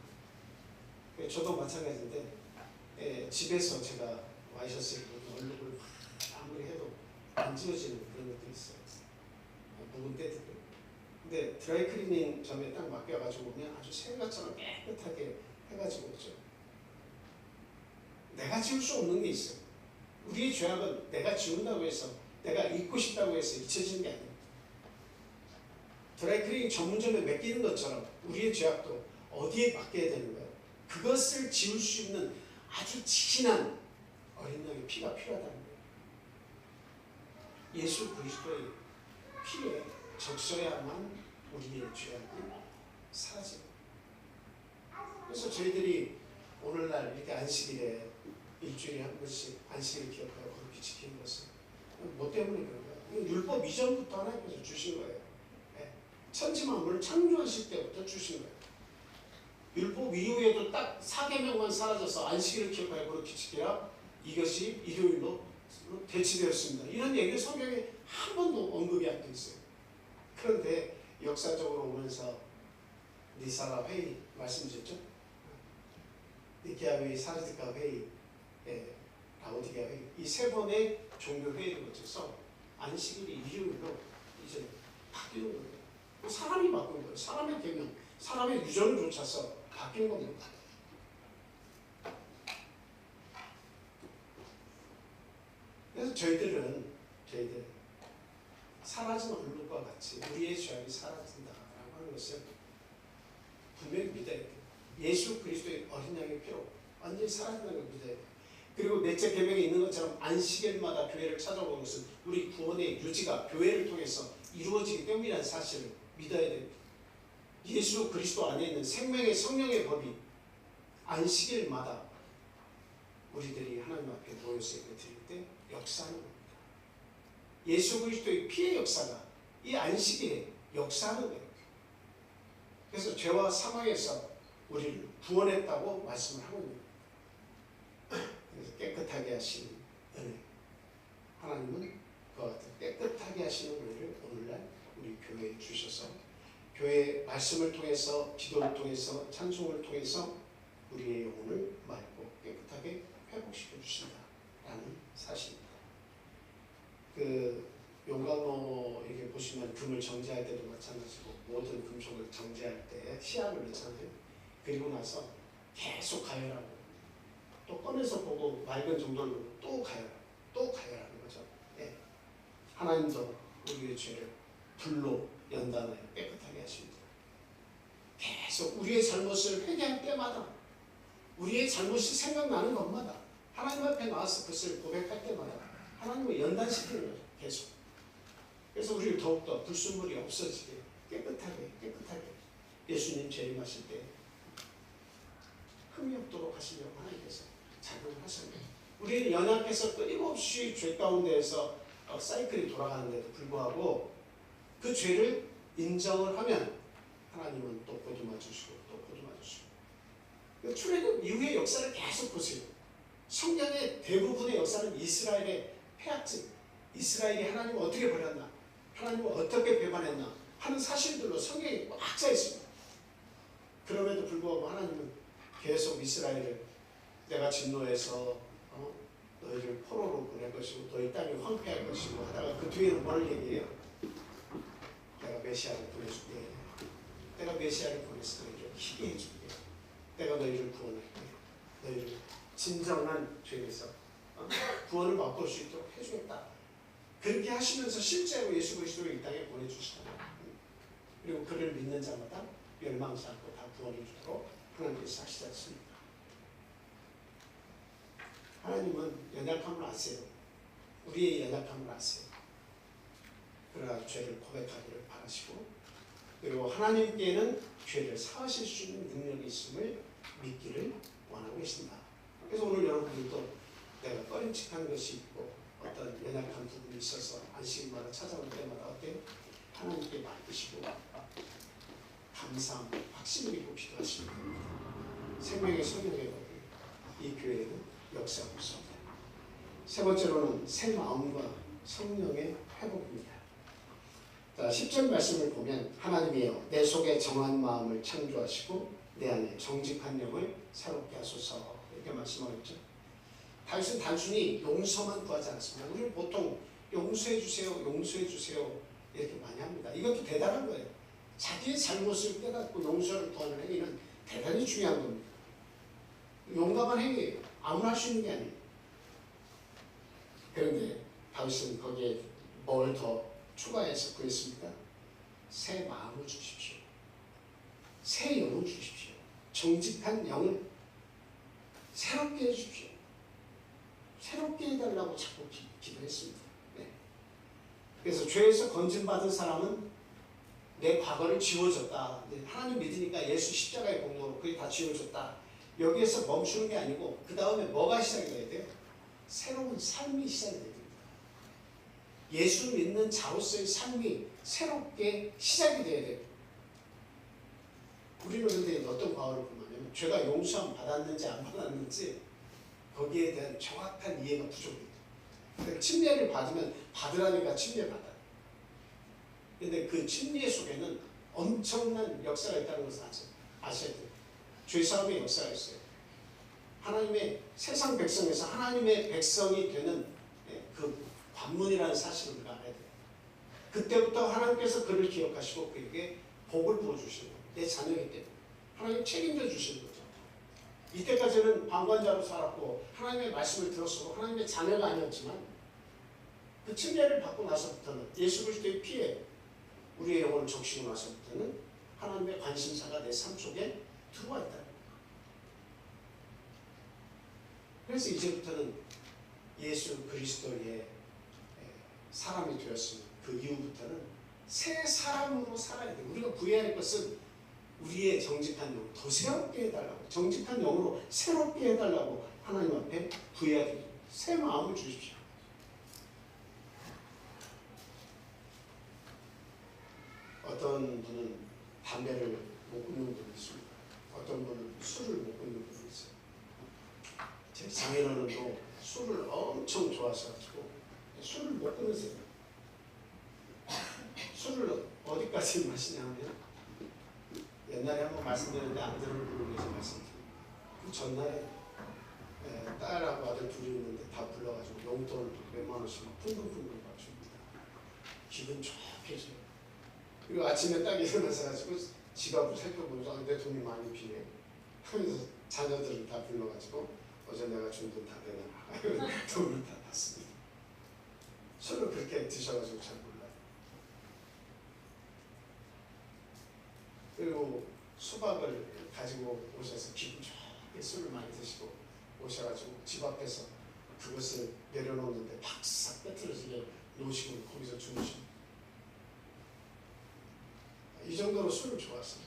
저도 마찬가지인데 집에서 제가 와이셔츠를 얼룩을 아무리 해도 안 지워지는 그런 것도 있어요. 묵은 때들. 근데 드라이 클리닝 점에 딱 맡겨가지고 오면 아주 새우처럼 깨끗하게 해가지고 오죠. 내가 지울 수 없는 게 있어요. 우리의 죄악은 내가 지운다고 해서 내가 잊고 싶다고 해서 잊혀지는 게 아니에요. 드라이 클리닝 전문점에 맡기는 것처럼 우리의 죄악도 어디에 맡겨야 되는 거예요? 그것을 지울 수 있는 아주 진한 어린 양의 피가 필요하다는 거예요. 예수 그리스도의 피에 적셔야만 우리의 죄악이 사라져요. 그래서 저희들이 오늘날 이렇게 안식일에 일주일에 한 번씩 안식일을 기억하고 그렇게 지키는 것은 뭐 때문에 그런 거예요? 율법 이전부터 하나님께서 주신 거예요. 천지 만물을 창조하실 때부터 주신 거예요. 율법 이후에도 딱 4계명만 사라져서 안식일을 기억하고 그렇게 지키라 이것이 일요일로 대치되었습니다. 이런 얘기를 성경에 한 번도 언급이 안 돼 있어요. 그런데 역사적으로 오면서 니사라 회의 말씀드렸죠? 니케아 회의, 사르디카 회의, 라오디게아 회의 이 세 번의 종교 회의를 거쳐서 안식일이 일요일로 이제 바뀌는 거예요. 사람이 바꾼 거예요. 사람의 계명, 사람의 유전을 쫓아서 바뀐 겁니다. 그래서 저희들 사라진 얼룩과 같이 우리의 죄악이 사라진다라고 하는 것을 분명히 믿어야 돼요. 예수 그리스도의 어린 양의 피로 완전히 사라진다는 걸 믿어야 돼요. 그리고 넷째 계명에 있는 것처럼 안식일마다 교회를 찾아오는 것은 우리 구원의 유지가 교회를 통해서 이루어지기 때문이라는 사실을 믿어야 됩니다. 예수 그리스도 안에 있는 생명의 성령의 법이 안식일마다 우리들이 하나님 앞에 모여서 예배 드릴 때 역사하는 겁니다. 예수 그리스도의 피의 역사가 이 안식일에 역사하는 거예요. 그래서 죄와 사망에서 우리를 구원했다고 말씀을 하고 있는 거예요. 그래서 깨끗하게 하시는 은혜. 하나님은 그와 같은 깨끗하게 하시는 은혜를 오늘날 우리 교회에 주셔서 교회 말씀을 통해서 기도를 통해서 찬송을 통해서 우리의 영혼을 맑고 깨끗하게 회복시켜 주신다라는 사실입니다. 그 용광로 이렇게 보시면 금을 정제할 때도 마찬가지고 모든 금속을 정제할 때 시약을 넣잖아요. 그리고 나서 계속 가열하고 또 꺼내서 보고 맑은 정도로 또 가열하는 거죠. 네. 하나님도 우리의 죄를 불로 연단하여 깨끗하게 하십니다. 계속 우리의 잘못을 회개할 때마다 우리의 잘못이 생각나는 것마다 하나님 앞에 나와서 그것을 고백할 때마다 하나님을 연단시키는 거죠. 계속. 그래서 우리를 더욱더 불순물이 없어지게 깨끗하게 예수님 재림하실 때 흠이 없도록 하시려고 하나님께서 작용을 하셨네요. 우리는 연약해서 끊임없이 죄 가운데에서 사이클이 돌아가는데도 불구하고 그 그 죄를 인정을 하면 하나님은 또 보듬어 주시고 또 보듬어 주시고. 출애굽 이후의 역사를 계속 보세요. 성경의 대부분의 역사는 이스라엘의 패약증, 이스라엘이 하나님을 어떻게 버렸나, 하나님을 어떻게 배반했나 하는 사실들로 성경이 꽉 차 있습니다. 그럼에도 불구하고 하나님은 계속 이스라엘을 내가 진노해서 너희를 포로로 보낼 것이고 너희 땅이 황폐할 것이고 하다가 그 뒤에는 뭘 얘기해요? 내가 메시아를 보내줄게. 내가 메시아를 보내서 너희를 희게 해줄게. 내가 너희를 구원할게. 너희를 진정한 죄에서 구원을 맛볼 수 있도록 해주겠다. 그렇게 하시면서 실제로 예수 그리스도를 이 땅에 보내주시다. 그리고 그를 믿는 자마다 멸망치 않고 다 구원을 주도록 하나님께서 하시지 않습니까? 하나님은 연약함을 아세요. 우리의 연약함을 아세요. 그러나 죄를 고백하기를 바라시고 그리고 하나님께는 죄를 사하실 수 있는 능력이 있음을 믿기를 원하고 계신다. 그래서 오늘 여러분들도 내가 꺼림칙한 것이 있고 어떤 연약한 부분이 있어서 안식일마다 찾아올 때마다 어때요? 하나님께 맡기시고 감사함, 확신을 입고 기도하십니다. 생명의 성령의 법이 이 교회에는 역사하고 있습니다. 세 번째로는 새 마음과 성령의 회복입니다. 자, 10절 말씀을 보면 하나님이여 내 속에 정한 마음을 창조하시고 내 안에 정직한 영을 새롭게 하소서 이렇게 말씀하고 있죠. 다윗은 단순히 용서만 구하지 않습니다. 우리는 보통 용서해 주세요, 용서해 주세요 이렇게 많이 합니다. 이것도 대단한 거예요. 자기의 잘못을 깨닫고 용서를 구하는 행위는 대단히 중요한 겁니다. 용감한 행위예요. 아무나 할 수 있는 게 아니에요. 그런데 다윗은 거기에 뭘 더 추가해서 구했습니까? 새 마음을 주십시오. 새 영을 주십시오. 정직한 영을 새롭게 해주십시오. 새롭게 해달라고 자꾸 기도했습니다. 네. 그래서 죄에서 건진받은 사람은 내 과거를 지워줬다. 하나님 믿으니까 예수 십자가의 공로로 그게 다 지워줬다. 여기에서 멈추는 게 아니고 그 다음에 뭐가 시작이 돼야 돼요? 새로운 삶이 시작이 됩니다. 예수 믿는 자로서의 삶이 새롭게 시작이 돼야 돼요. 우리는 근데 어떤 과거를 보면 죄가 용서함 받았는지 안 받았는지 거기에 대한 정확한 이해가 부족해요. 그러니까 침례를 받으면 받으라니까 침례 받아요. 근데 그 침례 속에는 엄청난 역사가 있다는 것을 아셔야 돼요. 죄사함의 역사가 있어요. 하나님의 세상 백성에서 하나님의 백성이 되는 그 관문이라는 사실을 우리가 알아야 돼요. 그때부터 하나님께서 그를 기억하시고 그에게 복을 부어주시는 거예요. 내 자녀이기 때문에 하나님 책임져 주시는 거죠. 이때까지는 방관자로 살았고 하나님의 말씀을 들었고 하나님의 자녀가 아니었지만 그 침례를 받고 나서부터는 예수 그리스도의 피에 우리의 영혼을 적시고 나서부터는 하나님의 관심사가 내 삶 속에 들어와 있다. 그래서 이제부터는 예수 그리스도의 사람이 되었으면 그 이후부터는 새 사람으로 살아야 돼요. 우리가 구해야 할 것은 우리의 정직한 영, 더 새롭게 해달라고, 정직한 영으로 새롭게 해달라고 하나님 앞에 구해야 돼요. 새 마음을 주십시오. 어떤 분은 담배를 못 끊는 분이 있습니다. 어떤 분은 술을 못 끊는 분이 있어요. 제 장인어른도 술을 엄청 좋아하셔가지고 술을 못 끊으세요. 술을 어디까지 마시냐면 옛날에 한번 말씀드렸는데 안 들은 위해서 말씀드려요. 그 전날에 딸하고 아들 둘이 있는데 다 불러가지고 용돈을 몇만 원씩 풍금풍금 줍니다. 기분 좋게 줘요. 그리고 아침에 딱 일어나서 가지고 지갑을 살펴보면서 내 돈이 많이 필요해 하면서 자녀들을 다 불러가지고 어제 내가 준 돈 다 내놔라. 돈을 다 땄습니다. 술을 그렇게 드셔가지고 잘 몰라요. 그리고 수박을 가지고 오셔서 기분 좋게 술을 많이 드시고 오셔가지고 집 앞에서 그것을 내려놓는데 박싹 빼뜨려지게 놓으시고 거기서 주무십니다. 이 정도로 술을 좋아했어요.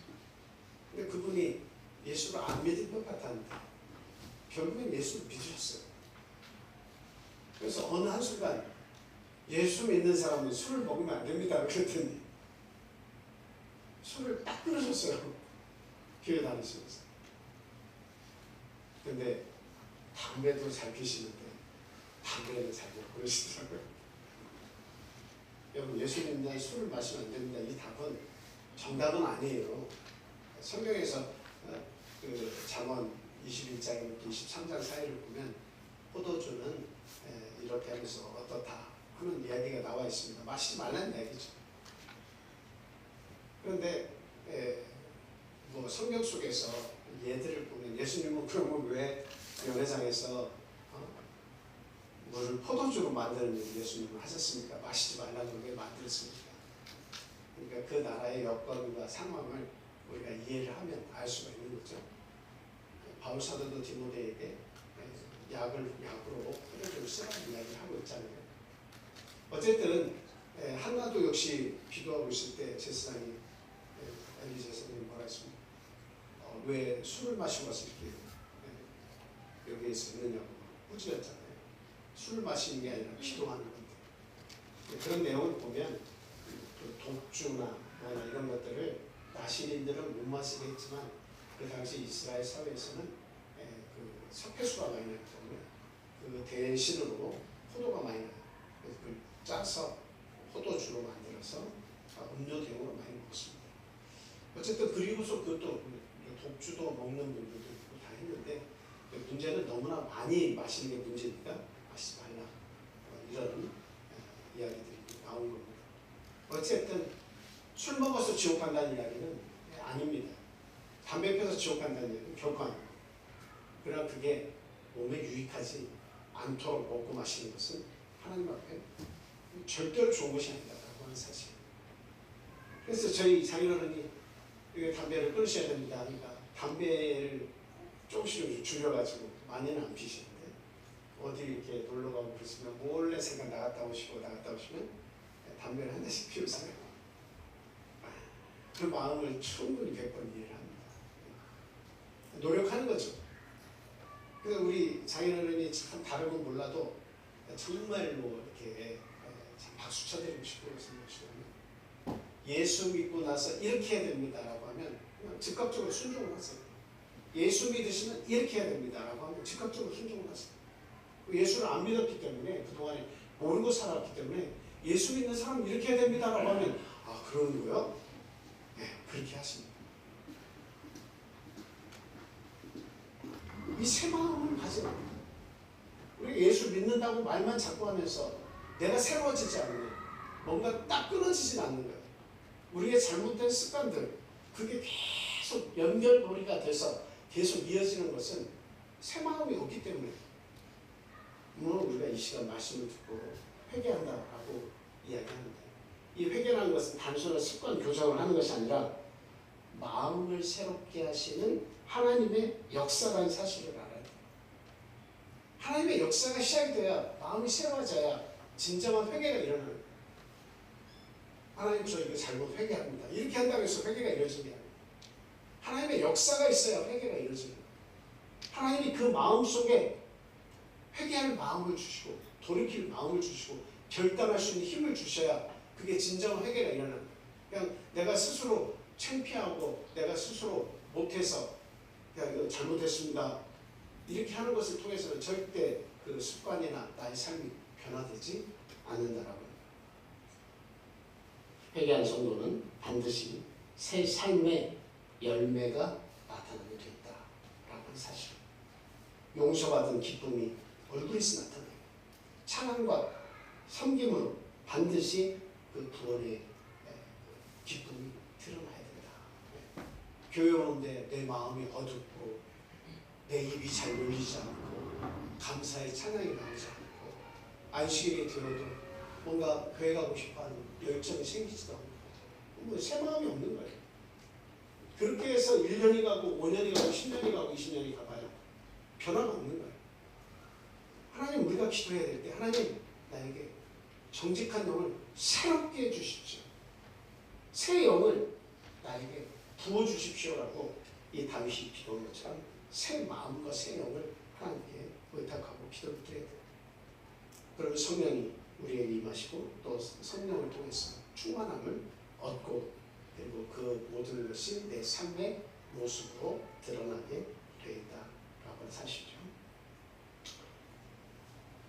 근데 그분이 예수를 안 믿을 것 같았는데 결국엔 예수를 믿으셨어요. 그래서 어느 한순간 예수 믿는 사람은 술을 먹으면 안 됩니다. 그랬더니 술을 딱 끊으셨어요. 교회 다니시면서. 근데 담배도 잘 피시는데 담배는 잘 못 끊으시더라고요. 여러분, 예수 믿는 자는 술을 마시면 안 됩니다. 이 답은 정답은 아니에요. 성경에서 그 잠언 21장부터 23장 사이를 보면 포도주는 이렇게 하면서 어떻다 하는 이야기가 나와 있습니다. 마시지 말라는 이야기죠. 그런데 뭐 성경 속에서 예들을 보면 예수님은 그러면 왜 연회장에서 물을 포도주로 만드는 일을 예수님은 하셨습니까? 마시지 말라고 왜 만들었습니까? 그러니까 그 나라의 여건과 상황을 우리가 이해를 하면 알 수가 있는 거죠. 바울 사도도 디모데에게 약으로 포도주를 쓰라는 이야기를 하고 있잖아요. 어쨌든 한나도 역시 기도하고 있을 때 제사장이 엘리 제사장이 뭐라 했습니까? 왜 술을 마시고 와서 이렇게 여기에서 있느냐고 꾸짖었잖아요. 술을 마시는 게 아니라 기도하는 건데. 그런 내용을 보면 독주나 뭐나 이런 것들을 나시린들은 못 마시겠지만 그 당시 이스라엘 사회에서는 그 석회수가 많이 나기 때문에 그 대신으로 포도가 많이 나요. 그래서 그걸 짜서 포도주로 만들어서 음료 대용으로 많이 먹습니다. 어쨌든 그리고서 그것도 독주도 먹는 분들도 있고 다 했는데 문제는 너무나 많이 마시는 게 문제니까 마시지 말라 이런 이야기들이 나온 겁니다. 어쨌든 술 먹어서 지옥 간다는 이야기는 아닙니다. 담배 피워서 지옥 간다는 이야기는 결코 아닙니다. 그러나 그게 몸에 유익하지 않도록 먹고 마시는 것은 하나님 앞에 절대로 좋은 것이 아니다라고 하는 사실. 그래서 저희 장인어른이 담배를 끊으셔야 됩니다. 그러니까 담배를 조금씩 줄여가지고 많이는 안 피시는데 어디 이렇게 놀러 가고 그러시면 몰래 생각 나갔다 오시면 담배를 한 대씩 피우세요. 그 마음을 충분히 100번 이해를 합니다. 노력하는 거죠. 그래서 우리 장인어른이 참 다른 건 몰라도 정말 뭐 이렇게 참 박수 쳐드리고 싶고 생각하시면 예수 믿고 나서 이렇게 해야 됩니다라고 하면 그냥 즉각적으로 순종을 하세요. 예수 믿으시면 이렇게 해야 됩니다라고 하면 즉각적으로 순종을 하세요. 예수를 안 믿었기 때문에 그동안에 모르고 살았기 때문에 예수 믿는 사람은 이렇게 해야 됩니다라고 하면 아 그러는 거요? 네, 그렇게 하십니다. 이 새 마음을 가지는 우리 예수 믿는다고 말만 자꾸 하면서 내가 새로워지지 않는 거예요. 뭔가 딱 끊어지진 않는 거예요. 우리의 잘못된 습관들 그게 계속 연결고리가 돼서 계속 이어지는 것은 새 마음이 없기 때문에 물론 우리가 이 시간 말씀을 듣고 회개한다라고 이야기합니다. 이 회개라는 것은 단순한 습관 교정을 하는 것이 아니라 마음을 새롭게 하시는 하나님의 역사라는 사실을 알아야 돼요. 하나님의 역사가 시작이 돼야 마음이 새로워져야 진정한 회개가 일어나는 거예요. 하나님 저 이거 잘못 회개합니다. 이렇게 한다고 해서 회개가 이루어지는 게 아니에요. 하나님의 역사가 있어야 회개가 이루어지는 거예요. 하나님이 그 마음 속에 회개할 마음을 주시고 돌이킬 마음을 주시고 결단할 수 있는 힘을 주셔야 그게 진정한 회개가 일어나는 거예요. 그냥 내가 스스로 창피하고 내가 스스로 못해서 그냥 이거 잘못했습니다. 이렇게 하는 것을 통해서는 절대 그 습관이나 나의 삶이 변화되지 않는다라고. 회개한 성도는 반드시 새 삶의 열매가 나타나게 된다라고 하는 사실. 용서받은 기쁨이 얼굴에서 나타나요. 찬양과 섬김으로 반드시 그 구원의 기쁨이 드러나야 된다. 교회 오는데 내 마음이 어둡고 내 입이 잘 열리지 않고 감사의 찬양이 나오지 않고 안식일이 되어도 뭔가 교회 가고 싶어하는 열정이 생기지도 않고 뭐 새 마음이 없는 거예요. 그렇게 해서 1년이 가고 5년이 가고 10년이 가고 20년이 가봐야 변화가 없는 거예요. 하나님 우리가 기도해야 될 때 하나님 나에게 정직한 영을 새롭게 해주십시오. 새 영을 나에게 부어주십시오라고 이 다윗이 기도한 것처럼 새 마음과 새 영을 하나님께 의탁하고 기도를 드려야 돼요. 그러면 성령이 우리에게 임하시고 또 성령을 통해서 충만함을 얻고 그리고 그 모든 것이 내 삶의 모습으로 드러나게 되어 있다라고 하는 사실이죠.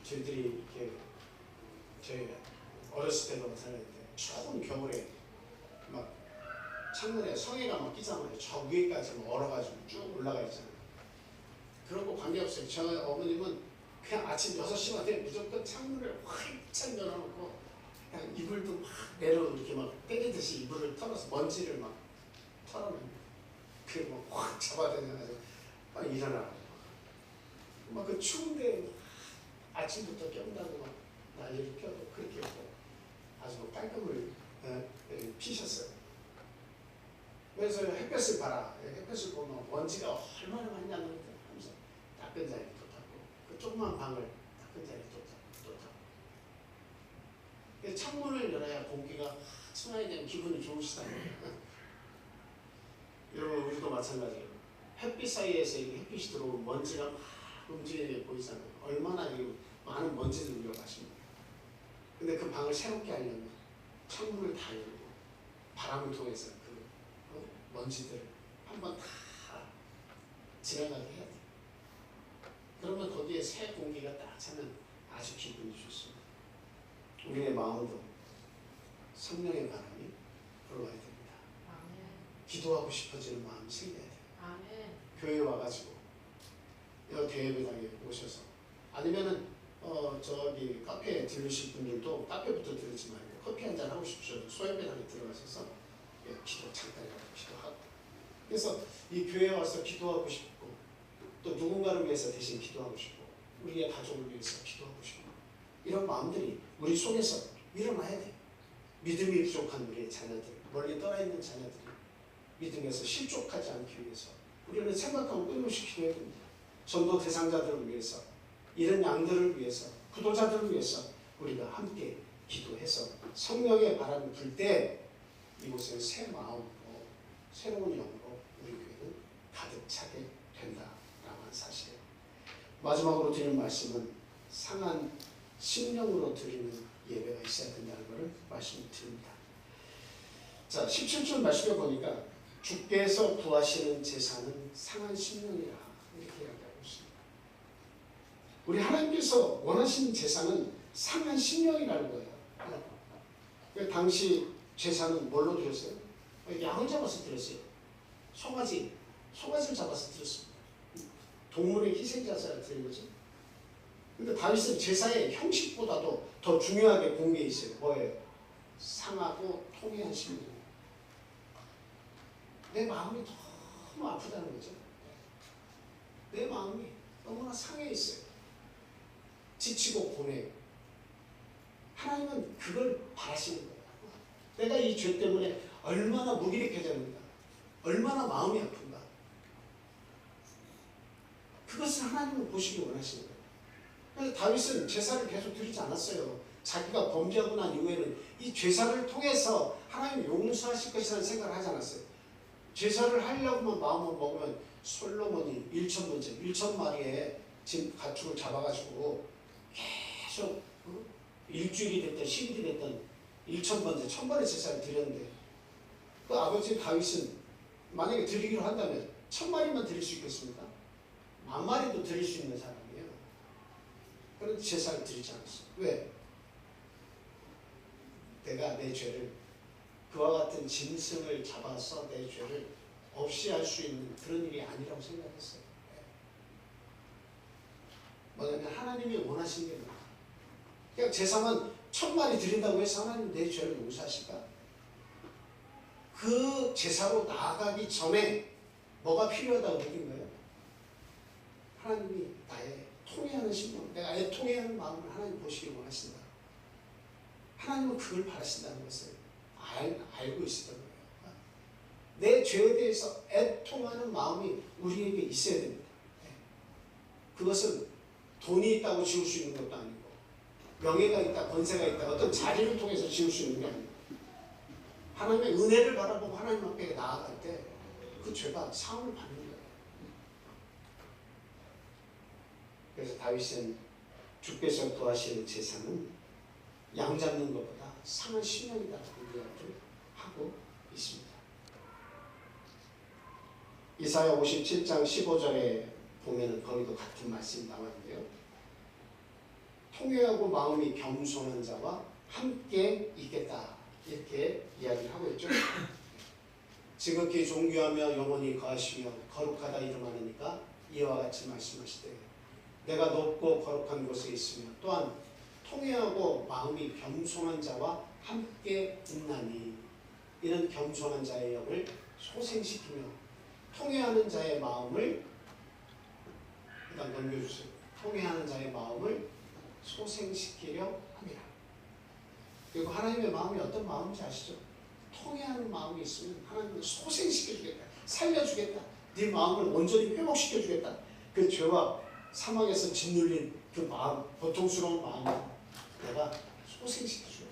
저희들이 이렇게 저희 어렸을 때로 살았는데 추운 겨울에 막 창문에 성에가 막 끼잖아요. 저 위에까지 막 얼어가지고 쭉 올라가 있잖아요. 그런 거 관계없어요. 저 어머님은 그냥 아침 6시만 되면 무조건 창문을 활짝 열어놓고 그냥 이불도 막 내려 이렇게 막 때리듯이 이불을 털어서 먼지를 막 털어냅니다. 그리고 확 잡아다녀가지고 빨리 일어나라고 막 그 추운데 아침부터 깨운다고 막 난리를 펴도 그렇게 했고 아주 깔끔을 피셨어요. 그래서 햇볕을 봐라. 햇볕을 보면 먼지가 얼마나 많이 나는데 하면서 닦은 자리 또 닦고 그 조그만 방을 닦은 자리 또 닦고 창문을 열어야 공기가 순환이 되면 기분이 좋으시다는 거예요. 여러분 우리도 마찬가지예요. 햇빛 사이에서 햇빛이 들어오면 먼지가 막 움직이는 게 보이잖아요. 얼마나 많은 먼지를 우려가십니까. 근데 그 방을 새롭게 하려면 창문을 다 열고 바람을 통해서 그 먼지들을 한번 다 지나가게 해야 돼요. 그러면 거기에 새 공기가 딱 차면 아주 기분이 좋습니다. 우리의 마음도 성령의 바람이 불어와야 됩니다. 기도하고 싶어지는 마음이 생겨야 돼요. 교회 와가지고 대예배당에 오셔서 아니면은 저기 카페에 들으실 분들도 카페부터 들으지 말고 커피 한잔 하고 싶으셔도 소예배당에 들어가셔서 기도 잠깐이라도 기도하고 그래서 이 교회에 와서 기도하고 싶고 또 누군가를 위해서 대신 기도하고 싶고 우리의 가족을 위해서 기도하고 싶고 이런 마음들이 우리 속에서 일어나야 돼요. 믿음이 부족한 우리의 자녀들 멀리 떠나있는 자녀들이 믿음에서 실족하지 않기 위해서 우리는 생각하고 끊임없이 기도해야 됩니다. 전도 대상자들을 위해서 이런 양들을 위해서 구도자들을 위해서 우리가 함께 기도해서 성령의 바람이 불 때 이곳에 새 마음으로 새로운 영으로 우리 교회는 가득 차게 된다라고 하는 사실이에요. 마지막으로 드리는 말씀은 상한 심령으로 드리는 예배가 있어야 된다는 것을 말씀드립니다. 자 17절 말씀에 보니까 주께서 구하시는 제사는 상한 심령이라 이렇게 이야기하고 있습니다. 우리 하나님께서 원하시는 제사는 상한 심령이라는 거예요. 당시 제사는 뭘로 드렸어요? 양을 잡아서 드렸어요. 송아지를 잡아서 드렸습니다. 동물의 희생자사를 드린 거죠. 근데 다윗은 제사의 형식보다도 더 중요하게 본 게 있어요. 뭐예요? 상하고 통회한 심령. 내 마음이 너무 아프다는 거죠. 내 마음이 너무나 상해 있어요. 지치고 고뇌요. 하나님은 그걸 바라시는 거예요. 내가 이 죄 때문에 얼마나 무기력해졌는가, 얼마나 마음이 아픈가. 그것을 하나님은 보시기 원하시는 거예요. 그래서 다윗은 제사를 계속 드리지 않았어요. 자기가 범죄하고 난 이후에는 이 제사를 통해서 하나님이 용서하실 것이라는 생각을 하지 않았어요. 제사를 하려고만 마음을 먹으면 솔로몬이 1,000마리의 지금 가축을 잡아가지고 계속 일주일이 됐든 10일이 됐든 1,000번째 1,000번의 제사를 드렸는데 그 아버지 다윗은 만약에 드리기로 한다면 1,000마리만 드릴 수 있겠습니까? 10,000마리도 드릴 수 있는 사람이에요. 그런데 제사를 드리지 않았어요. 왜? 내가 내 죄를 그와 같은 짐승을 잡아서 내 죄를 없이 할 수 있는 그런 일이 아니라고 생각했어요. 뭐냐면 하나님이 원하시는 게 뭐야? 그냥 제사만 1,000마리 드린다고 해서 하나님 내 죄를 용서하실까? 그 제사로 나아가기 전에 뭐가 필요하다고 느낀 거예요? 하나님이 나의 통회하는 심령, 내가 애통해하는 마음을 하나님 보시길 원하신다. 하나님은 그걸 바라신다는 것을 알고 있었던 거예요. 내 죄에 대해서 애통하는 마음이 우리에게 있어야 됩니다. 그것은 돈이 있다고 지울 수 있는 것도 아니고 명예가 있다, 권세가 있다, 어떤 자리를 통해서 지울 수 있는 게 아니고 하나님의 은혜를 바라보고 하나님 앞에 나아갈 때 그 죄가 사함을 받는 거예요. 그래서 다윗은 주께서 구하시는 제사는 양 잡는 것보다 상한 심령이다라고 이야기를 하고 있습니다. 이사야 57장 15절에 보면은 거기도 같은 말씀이 나왔는데요. 통회하고 마음이 겸손한 자와 함께 있겠다 이렇게 이야기를 하고 있죠. 지극히 존귀하며 영원히 거하시며 거룩하다 이름하느니까 이와 같이 말씀하시되 내가 높고 거룩한 곳에 있으며 또한 통회하고 마음이 겸손한 자와 함께 있나니 이는 겸손한 자의 영을 소생시키며 통회하는 자의 마음을 일단 넘겨주세요. 통회하는 자의 마음을 소생시키려 합니다. 그리고 하나님의 마음이 어떤 마음인지 아시죠? 통회하는 마음이 있으면 하나님은 소생시켜주겠다. 살려주겠다. 네 마음을 온전히 회복시켜주겠다. 그 죄와 사망에서 짓눌린 그 마음, 고통스러운 마음을 내가 소생시켜주겠다.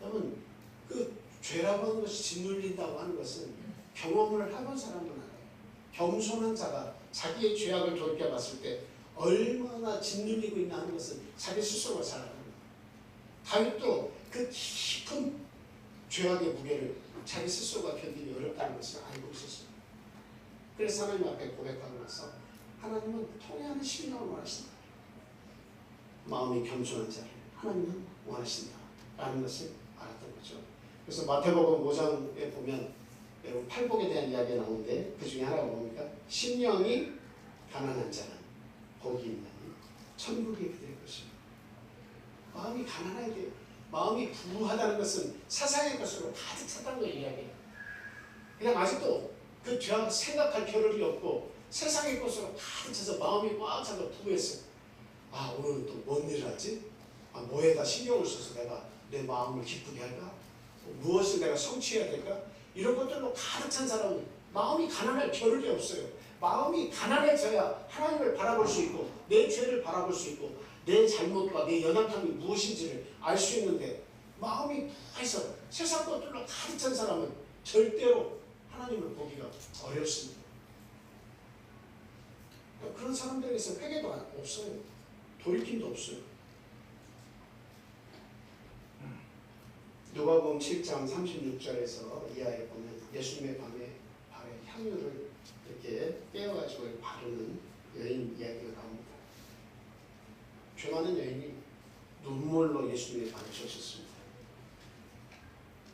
여러분 그 죄라고 하는 것이 짓눌린다고 하는 것은 경험을 해본 사람은 알아요. 겸손한 자가 자기의 죄악을 돌이켜봤을 때 얼마나 짓눌리고 있나 하는 것은 자기 스스로가 잘 압니다. 다윗도 그 깊은 죄악의 무게를 자기 스스로가 견디기 어렵다는 것을 알고 있었어요. 그래서 하나님 앞에 고백하고 나서 하나님은 통회하는 심령을 원하신다. 마음이 겸손한 자를 하나님은 원하신다 라는 것을 알았던 거죠. 그래서 마태복음 5장에 보면 여러분 팔복에 대한 이야기가 나오는데 그 중에 하나가 뭡니까? 심령이 가난한 자는 복이 있나니 천국이 그들의 것입니다. 마음이 가난해야 돼요. 마음이 부유하다는 것은 세상의 것으로 가득 찼다는 걸 이야기해요. 그냥 아직도 그 죄악 생각할 겨를이 없고 세상의 것으로 가득 차서 마음이 꽉 차서 부유했어요. 아 오늘은 또 뭔 일을 하지? 아, 뭐에다 신경을 써서 내가 내 마음을 기쁘게 할까? 무엇을 내가 성취해야 될까? 이런 것들로 가득 찬 사람은 마음이 가난할 겨를이 없어요. 마음이 가난해져야 하나님을 바라볼 수 있고 내 죄를 바라볼 수 있고 내 잘못과 내 연약함이 무엇인지를 알 수 있는데 마음이 부해서 세상 것들로 가득 찬 사람은 절대로 하나님을 보기가 어렵습니다. 그런 사람들에게서 회개도 없어요. 돌이킴도 없어요. 누가복음 7장 36절에서 이하에 보면 예수님의 발에 향유를 이렇게 떼어가지고 바르는 여인 이야기가 나옵니다. 죄 많은 여인이 눈물로 예수님의 발을 젖혔습니다.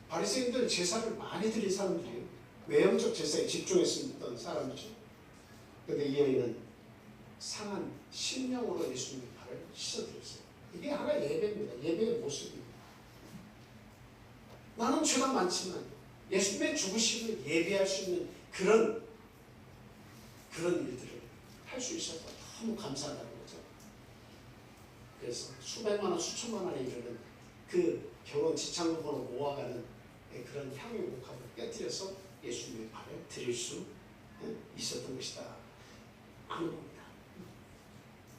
바리새인들 제사를 많이 드린 사람들이에요. 외형적 제사에 집중했었던 사람이죠. 그런데 이 여인은 상한 심령으로 예수님의 발을 씻어드렸어요. 이게 하나의 예배입니다. 예배의 모습입니다. 나는 죄가 많지만 예수님의 죽으심을 예배할 수 있는 그런 일들을 할 수 있어서 너무 감사하다는 거죠. 그래서 수백만 원, 수천만 원에 이르는 그 결혼 지참금으로 모아가는 그런 향유 목합을 깨뜨려서 예수님의 발에 드릴 수 있었던 것이다 하는 겁니다.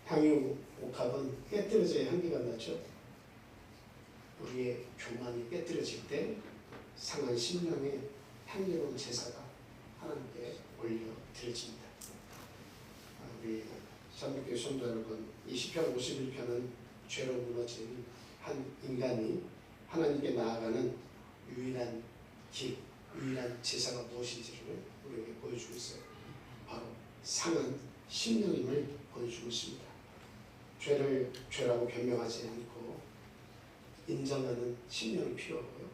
향유 목합은 깨뜨려져야 향기가 나죠. 우리의 교만이 깨뜨려질 때 상한 심령의 향기로운 제사가 하나님께 올려 드려집니다. 우리 삼육교회 성도 여러분, 이 시편 51편은 죄로 무너진 한 인간이 하나님께 나아가는 유일한 길, 유일한 제사가 무엇인지를 우리에게 보여주고 있어요. 바로 상한 심령임을 보여주고 있습니다. 죄를 죄라고 변명하지 않고 인정하는 심령이 필요하고요.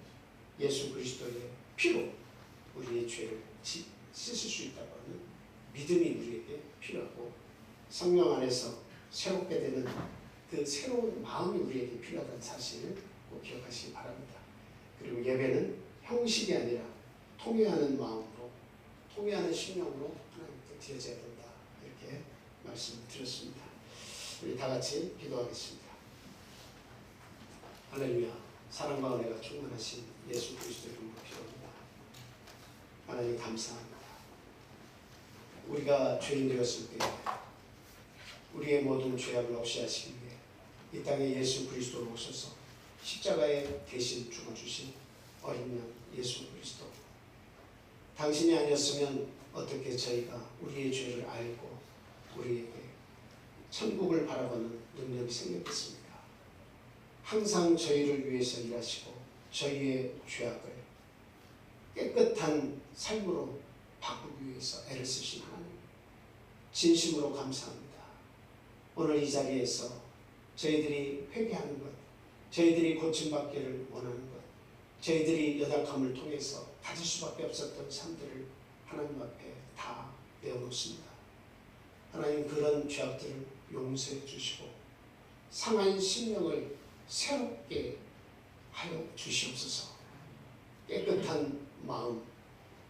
예수 그리스도의 피로 우리의 죄를 씻을 수 있다고 하는 믿음이 우리에게 필요하고 성령 안에서 새롭게 되는 그 새로운 마음이 우리에게 필요하다는 사실을 꼭 기억하시기 바랍니다. 그리고 예배는 형식이 아니라 통회하는 마음으로 통회하는 심령으로 하나님께 드려져야 된다. 이렇게 말씀을 드렸습니다. 우리 다 같이 기도하겠습니다. 할렐루야. 사랑과 은혜가 충만하신 예수 그리스도의 이름으로 기도합니다. 하나님 감사합니다. 우리가 죄인 되었을 때 우리의 모든 죄악을 없이 하시기 위해 이 땅에 예수 그리스도로 오셔서 십자가에 대신 죽어주신 어린 양 예수 그리스도. 당신이 아니었으면 어떻게 저희가 우리의 죄를 알고 우리에게 천국을 바라보는 능력이 생겼겠습니까? 항상 저희를 위해서 일하시고 저희의 죄악을 깨끗한 삶으로 바꾸기 위해서 애를 쓰신 하나님 진심으로 감사합니다. 오늘 이 자리에서 저희들이 회개하는 것, 저희들이 고침받기를 원하는 것, 저희들이 연약함을 통해서 가질 수밖에 없었던 삶들을 하나님 앞에 다 내어놓습니다. 하나님 그런 죄악들을 용서해 주시고 상한 심령을 새롭게 하여 주시옵소서. 깨끗한 마음,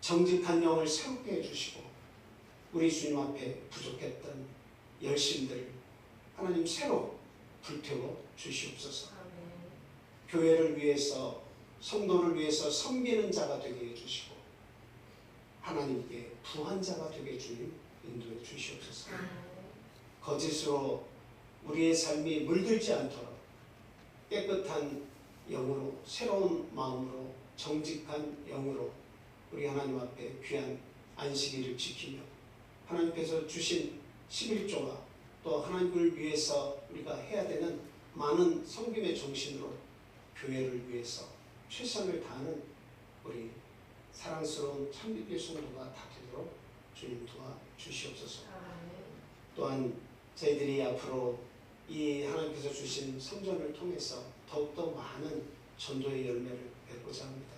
정직한 영을 새롭게 해주시고 우리 주님 앞에 부족했던 열심들을 하나님 새로 불태워 주시옵소서. 교회를 위해서 성도를 위해서 섬기는 자가 되게 해주시고 하나님께 부한 자가 되게 주님 인도해 주시옵소서. 거짓으로 우리의 삶이 물들지 않도록 깨끗한 영으로 새로운 마음으로 정직한 영으로 우리 하나님 앞에 귀한 안식일을 지키며 하나님께서 주신 11조와 또 하나님을 위해서 우리가 해야 되는 많은 섬김의 정신으로 교회를 위해서 최선을 다하는 우리 사랑스러운 참빛교회 성도가 다 되도록 주님 도와주시옵소서. 또한 저희들이 앞으로 이 하나님께서 주신 성전을 통해서 더욱더 많은 전도의 열매를 맺고자 합니다.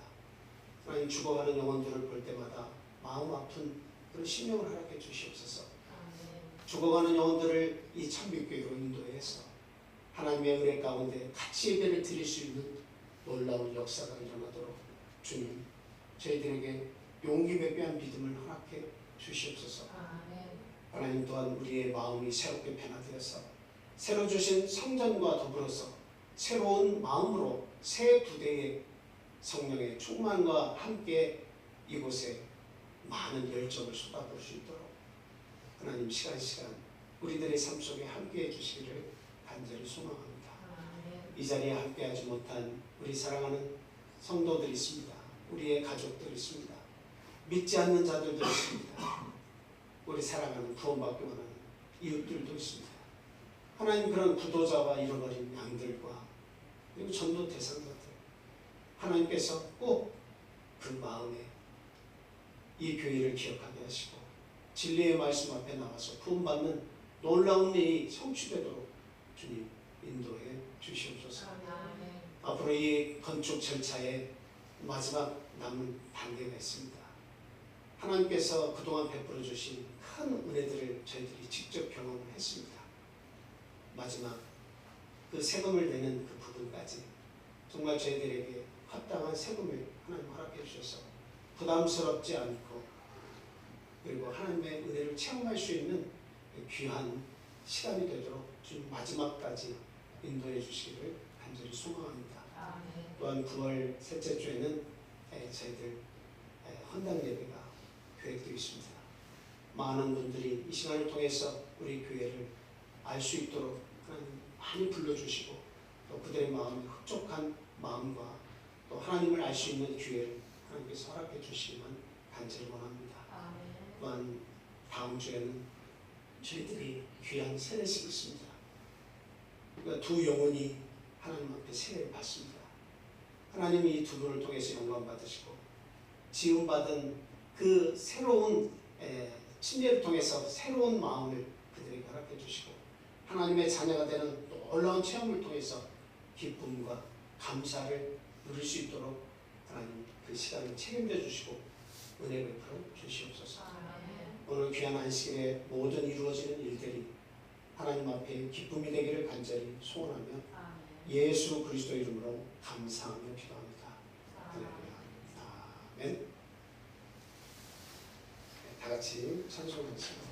하나님 죽어가는 영혼들을 볼 때마다 마음 아픈 그런 심령을 허락해 주시옵소서. 죽어가는 영혼들을 이 참빛교회로 인도해서 하나님의 은혜 가운데 같이 예배를 드릴 수 있는 놀라운 역사가 일어나도록 주님 저희들에게 용기 매배한 믿음을 허락해 주시옵소서. 하나님 또한 우리의 마음이 새롭게 변화되어서 새로 주신 성전과 더불어서 새로운 마음으로 새 부대의 성령의 충만과 함께 이곳에 많은 열정을 쏟아부을 수 있도록 하나님 시간 우리들의 삶 속에 함께해 주시기를 간절히 소망합니다. 이 자리에 함께하지 못한 우리 사랑하는 성도들이 있습니다. 우리의 가족들이 있습니다. 믿지 않는 자들도 있습니다. 우리 사랑하는 구원받기 원하는 이웃들도 있습니다. 하나님 그런 구도자와 잃어버린 양들과 그리고 전도 대상자들 하나님께서 꼭 그 마음에 이 교회를 기억하게 하시고 진리의 말씀 앞에 나와서 구원받는 놀라운 일이 성취되도록 주님 인도해 주시옵소서. 앞으로 이 건축 절차에 마지막 남은 단계가 있습니다. 하나님께서 그동안 베풀어 주신 큰 은혜들을 저희들이 직접 경험했습니다. 마지막 그 세금을 내는 그 부분까지 정말 저희들에게 합당한 세금을 하나님 허락해 주셔서 부담스럽지 않고 그리고 하나님의 은혜를 체험할 수 있는 귀한 시간이 되도록 주님 마지막까지 인도해 주시기를 간절히 소망합니다. 또한 9월 셋째 주에는 저희들 헌당 예배가 계획되어 있습니다. 많은 분들이 이 시간을 통해서 우리 교회를 알 수 있도록 하나님 많이 불러주시고 또 그들의 마음이 흡족한 마음과 또 하나님을 알 수 있는 기회를 하나님께서 허락해 주시기만 간절히 원합니다. 또한 다음 주에는 저희들이 귀한 세례식이 있습니다. 그러니까 두 영혼이 하나님 앞에 세례를 받습니다. 하나님이 이 두 분을 통해서 영광 받으시고 지음받은 그 새로운 침례를 통해서 새로운 마음을 그들에게 허락해 주시고 하나님의 자녀가 되는 놀라운 체험을 통해서 기쁨과 감사를 누릴 수 있도록 하나님 그 시간을 책임져 주시고 은혜 베풀어 주시옵소서. 오늘 귀한 안식일에 모든 이루어지는 일들이 하나님 앞에 기쁨이 되기를 간절히 소원하며 예수 그리스도 이름으로 감사하며 기도합니다. 할렐루야. 아멘. 다 같이 찬송하겠습니다.